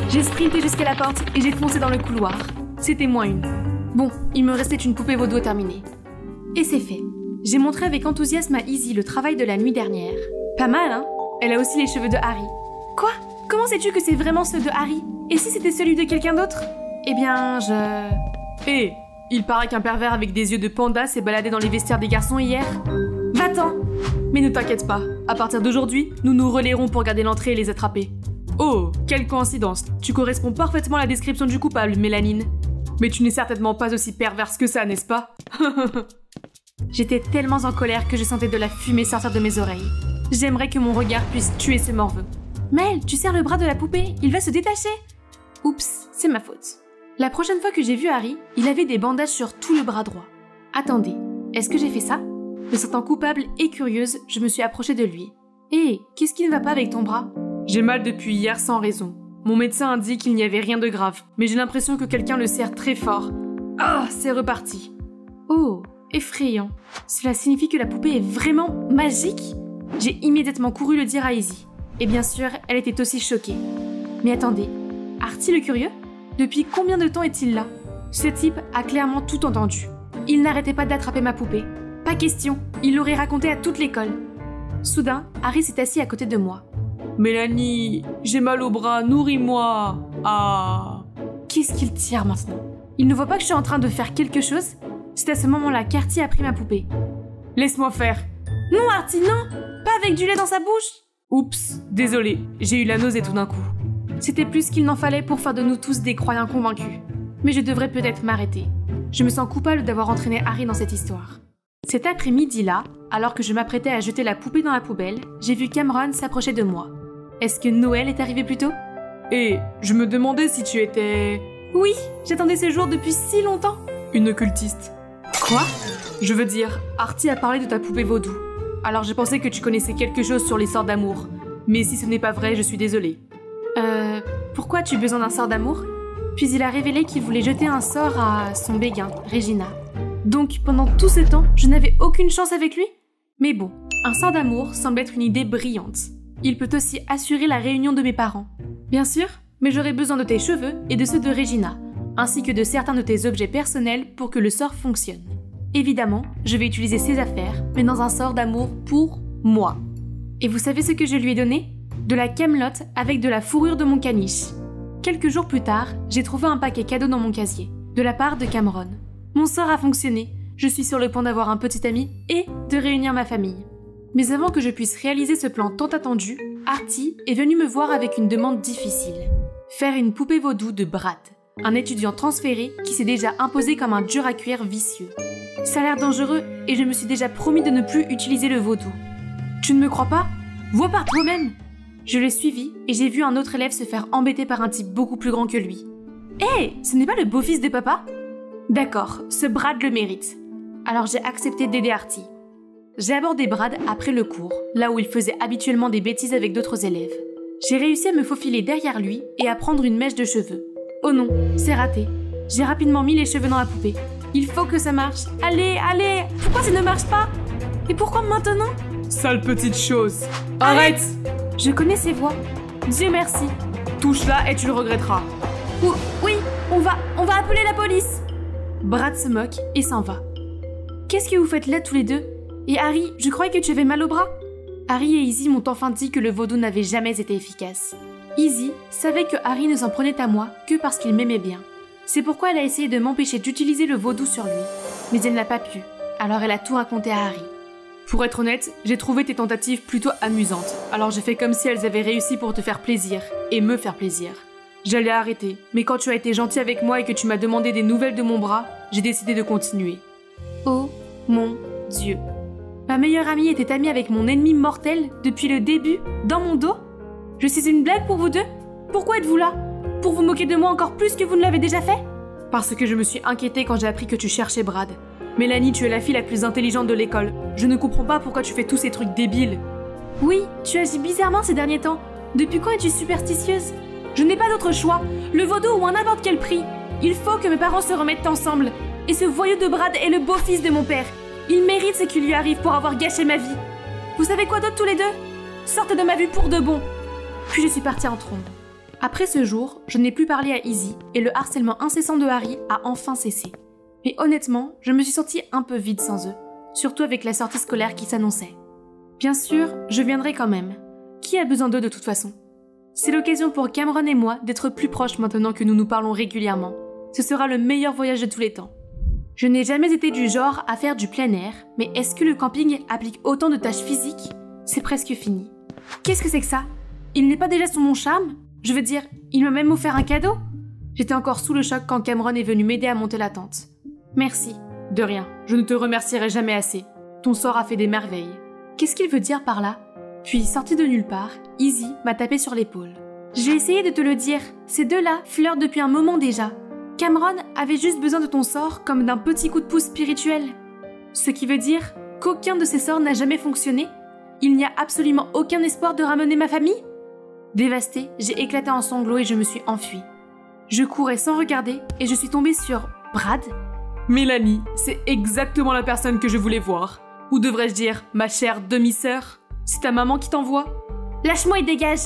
J'ai sprinté jusqu'à la porte et j'ai foncé dans le couloir. C'était moins une. Bon, il me restait une poupée vaudou terminée. Et c'est fait. J'ai montré avec enthousiasme à Izzy le travail de la nuit dernière. Pas mal, hein? Elle a aussi les cheveux de Harry. Quoi? Comment sais-tu que c'est vraiment ceux de Harry? Et si c'était celui de quelqu'un d'autre? Eh bien, Hé, il paraît qu'un pervers avec des yeux de panda s'est baladé dans les vestiaires des garçons hier. Va-t'en! Mais ne t'inquiète pas, à partir d'aujourd'hui, nous nous relayerons pour garder l'entrée et les attraper. Oh, quelle coïncidence! Tu corresponds parfaitement à la description du coupable, Mélanine. Mais tu n'es certainement pas aussi perverse que ça, n'est-ce pas? J'étais tellement en colère que je sentais de la fumée sortir de mes oreilles. J'aimerais que mon regard puisse tuer ce morveux. Mel, tu serres le bras de la poupée, il va se détacher. Oups, c'est ma faute. La prochaine fois que j'ai vu Harry, il avait des bandages sur tout le bras droit. Attendez, est-ce que j'ai fait ça? Me sentant coupable et curieuse, je me suis approchée de lui. Hé, qu'est-ce qui ne va pas avec ton bras? J'ai mal depuis hier sans raison. Mon médecin indique qu'il n'y avait rien de grave, mais j'ai l'impression que quelqu'un le serre très fort. Ah, c'est reparti. Oh, effrayant. Cela signifie que la poupée est vraiment magique? J'ai immédiatement couru le dire à Izzy. Et bien sûr, elle était aussi choquée. Mais attendez, Artie le curieux? Depuis combien de temps est-il là? Ce type a clairement tout entendu. Il n'arrêtait pas d'attraper ma poupée. Pas question, il l'aurait raconté à toute l'école. Soudain, Harry s'est assis à côté de moi. Mélanie, j'ai mal au bras, nourris-moi. Ah. Qu'est-ce qu'il tire maintenant? Il ne voit pas que je suis en train de faire quelque chose? C'est à ce moment-là qu'Artie a pris ma poupée. Laisse-moi faire. Non, Artie, non! Pas avec du lait dans sa bouche! Oups, désolé, j'ai eu la nausée tout d'un coup. C'était plus qu'il n'en fallait pour faire de nous tous des croyants convaincus. Mais je devrais peut-être m'arrêter. Je me sens coupable d'avoir entraîné Harry dans cette histoire. Cet après-midi-là, alors que je m'apprêtais à jeter la poupée dans la poubelle, j'ai vu Cameron s'approcher de moi. Est-ce que Noël est arrivé plus tôt? Et je me demandais si tu étais... Oui, j'attendais ce jour depuis si longtemps. Une occultiste. Quoi? Je veux dire, Artie a parlé de ta poupée vaudou. Alors j'ai pensé que tu connaissais quelque chose sur les sorts d'amour. Mais si ce n'est pas vrai, je suis désolée. Pourquoi as-tu besoin d'un sort d'amour? Puis il a révélé qu'il voulait jeter un sort à son béguin, Regina. Donc pendant tout ce temps, je n'avais aucune chance avec lui? Mais bon, un sort d'amour semble être une idée brillante. Il peut aussi assurer la réunion de mes parents. Bien sûr, mais j'aurai besoin de tes cheveux et de ceux de Regina, ainsi que de certains de tes objets personnels pour que le sort fonctionne. Évidemment, je vais utiliser ces affaires, mais dans un sort d'amour pour moi. Et vous savez ce que je lui ai donné? De la camelote avec de la fourrure de mon caniche. Quelques jours plus tard, j'ai trouvé un paquet cadeau dans mon casier, de la part de Cameron. Mon sort a fonctionné, je suis sur le point d'avoir un petit ami et de réunir ma famille. Mais avant que je puisse réaliser ce plan tant attendu, Artie est venu me voir avec une demande difficile. Faire une poupée vaudou de Brad, un étudiant transféré qui s'est déjà imposé comme un dur à cuire vicieux. Ça a l'air dangereux et je me suis déjà promis de ne plus utiliser le vaudou. Tu ne me crois pas? Vois par toi-même! Je l'ai suivi et j'ai vu un autre élève se faire embêter par un type beaucoup plus grand que lui. Hé, ce n'est pas le beau-fils de papa? D'accord, ce Brad le mérite. Alors j'ai accepté d'aider Artie. J'ai abordé Brad après le cours, là où il faisait habituellement des bêtises avec d'autres élèves. J'ai réussi à me faufiler derrière lui et à prendre une mèche de cheveux. Oh non, c'est raté. J'ai rapidement mis les cheveux dans la poupée. Il faut que ça marche. Allez, allez! Pourquoi ça ne marche pas? Et pourquoi maintenant? Sale petite chose. Arrête! Je connais ces voix. Dieu merci. Touche-la et tu le regretteras. Oui, on va appeler la police. Brad se moque et s'en va. Qu'est-ce que vous faites là tous les deux? Et Harry, je croyais que tu avais mal au bras? Harry et Izzy m'ont enfin dit que le vaudou n'avait jamais été efficace. Izzy savait que Harry ne s'en prenait à moi que parce qu'il m'aimait bien. C'est pourquoi elle a essayé de m'empêcher d'utiliser le vaudou sur lui. Mais elle n'a pas pu, alors elle a tout raconté à Harry. Pour être honnête, j'ai trouvé tes tentatives plutôt amusantes, alors j'ai fait comme si elles avaient réussi pour te faire plaisir, et me faire plaisir. J'allais arrêter, mais quand tu as été gentil avec moi et que tu m'as demandé des nouvelles de mon bras, j'ai décidé de continuer. Oh mon Dieu. Ma meilleure amie était amie avec mon ennemi mortel depuis le début, dans mon dos? Je suis une blague pour vous deux? Pourquoi êtes-vous là? Pour vous moquer de moi encore plus que vous ne l'avez déjà fait? Parce que je me suis inquiétée quand j'ai appris que tu cherchais Brad. Mélanie, tu es la fille la plus intelligente de l'école. Je ne comprends pas pourquoi tu fais tous ces trucs débiles. Oui, tu agis bizarrement ces derniers temps. Depuis quand es-tu superstitieuse? Je n'ai pas d'autre choix. Le vaudou ou à n'importe quel prix. Il faut que mes parents se remettent ensemble. Et ce voyou de Brad est le beau-fils de mon père. Il mérite ce qui lui arrive pour avoir gâché ma vie. Vous savez quoi d'autre tous les deux? Sortez de ma vue pour de bon. Puis je suis partie en trombe. Après ce jour, je n'ai plus parlé à Izzy et le harcèlement incessant de Harry a enfin cessé. Mais honnêtement, je me suis sentie un peu vide sans eux, surtout avec la sortie scolaire qui s'annonçait. Bien sûr, je viendrai quand même. Qui a besoin d'eux de toute façon? C'est l'occasion pour Cameron et moi d'être plus proches maintenant que nous nous parlons régulièrement. Ce sera le meilleur voyage de tous les temps. Je n'ai jamais été du genre à faire du plein air, mais est-ce que le camping applique autant de tâches physiques? C'est presque fini. Qu'est-ce que c'est que ça? Il n'est pas déjà sous mon charme? Je veux dire, il m'a même offert un cadeau? J'étais encore sous le choc quand Cameron est venu m'aider à monter la tente. Merci. De rien, je ne te remercierai jamais assez. Ton sort a fait des merveilles. Qu'est-ce qu'il veut dire par là? Puis, sorti de nulle part, Izzy m'a tapé sur l'épaule. J'ai essayé de te le dire, ces deux-là flirtent depuis un moment déjà. Cameron avait juste besoin de ton sort comme d'un petit coup de pouce spirituel. Ce qui veut dire qu'aucun de ces sorts n'a jamais fonctionné? Il n'y a absolument aucun espoir de ramener ma famille? Dévastée, j'ai éclaté en sanglots et je me suis enfuie. Je courais sans regarder et je suis tombée sur Brad. Mélanie, c'est exactement la personne que je voulais voir. Ou devrais-je dire, ma chère demi-sœur? C'est ta maman qui t'envoie? Lâche-moi et dégage!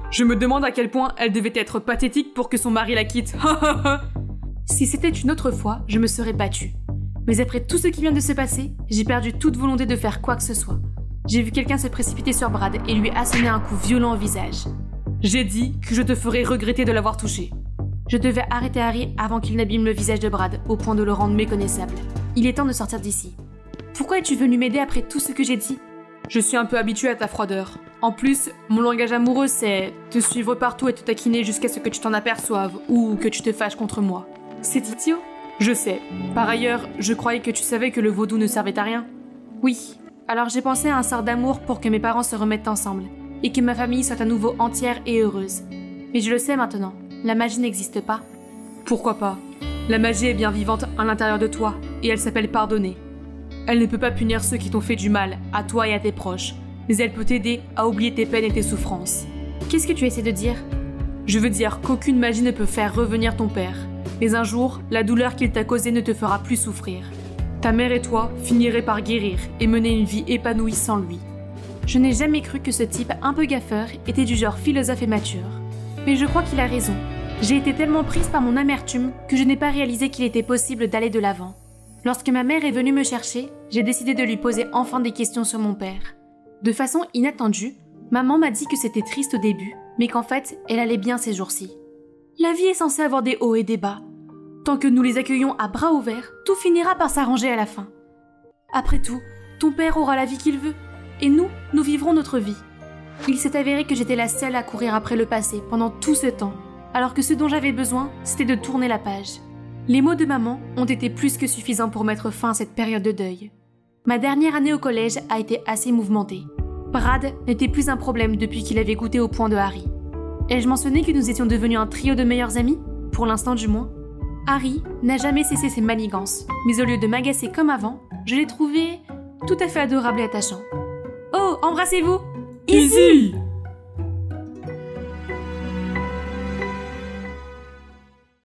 Je me demande à quel point elle devait être pathétique pour que son mari la quitte. Si c'était une autre fois, je me serais battue. Mais après tout ce qui vient de se passer, j'ai perdu toute volonté de faire quoi que ce soit. J'ai vu quelqu'un se précipiter sur Brad et lui assonner un coup violent au visage. J'ai dit que je te ferais regretter de l'avoir touché. Je devais arrêter Harry avant qu'il n'abîme le visage de Brad au point de le rendre méconnaissable. Il est temps de sortir d'ici. Pourquoi es-tu venu m'aider après tout ce que j'ai dit? Je suis un peu habituée à ta froideur. En plus, mon langage amoureux, c'est te suivre partout et te taquiner jusqu'à ce que tu t'en aperçoives ou que tu te fâches contre moi. C'est idiot. Je sais. Par ailleurs, je croyais que tu savais que le vaudou ne servait à rien. Oui. Alors j'ai pensé à un sort d'amour pour que mes parents se remettent ensemble et que ma famille soit à nouveau entière et heureuse. Mais je le sais maintenant, la magie n'existe pas. Pourquoi pas? La magie est bien vivante à l'intérieur de toi et elle s'appelle pardonner. Elle ne peut pas punir ceux qui t'ont fait du mal, à toi et à tes proches, mais elle peut t'aider à oublier tes peines et tes souffrances. Qu'est-ce que tu essaies de dire? Je veux dire qu'aucune magie ne peut faire revenir ton père, mais un jour, la douleur qu'il t'a causée ne te fera plus souffrir. Ta mère et toi finirez par guérir et mener une vie épanouie sans lui. Je n'ai jamais cru que ce type un peu gaffeur était du genre philosophe et mature. Mais je crois qu'il a raison. J'ai été tellement prise par mon amertume que je n'ai pas réalisé qu'il était possible d'aller de l'avant. Lorsque ma mère est venue me chercher, j'ai décidé de lui poser enfin des questions sur mon père. De façon inattendue, maman m'a dit que c'était triste au début, mais qu'en fait, elle allait bien ces jours-ci. La vie est censée avoir des hauts et des bas. Tant que nous les accueillons à bras ouverts, tout finira par s'arranger à la fin. Après tout, ton père aura la vie qu'il veut, et nous vivrons notre vie. Il s'est avéré que j'étais la seule à courir après le passé pendant tout ce temps, alors que ce dont j'avais besoin, c'était de tourner la page. Les mots de maman ont été plus que suffisants pour mettre fin à cette période de deuil. Ma dernière année au collège a été assez mouvementée. Brad n'était plus un problème depuis qu'il avait goûté au point de Harry. Ai-je mentionné que nous étions devenus un trio de meilleurs amis? Pour l'instant du moins. Harry n'a jamais cessé ses manigances, mais au lieu de m'agacer comme avant, je l'ai trouvé tout à fait adorable et attachant. Oh, embrassez-vous! Izzy!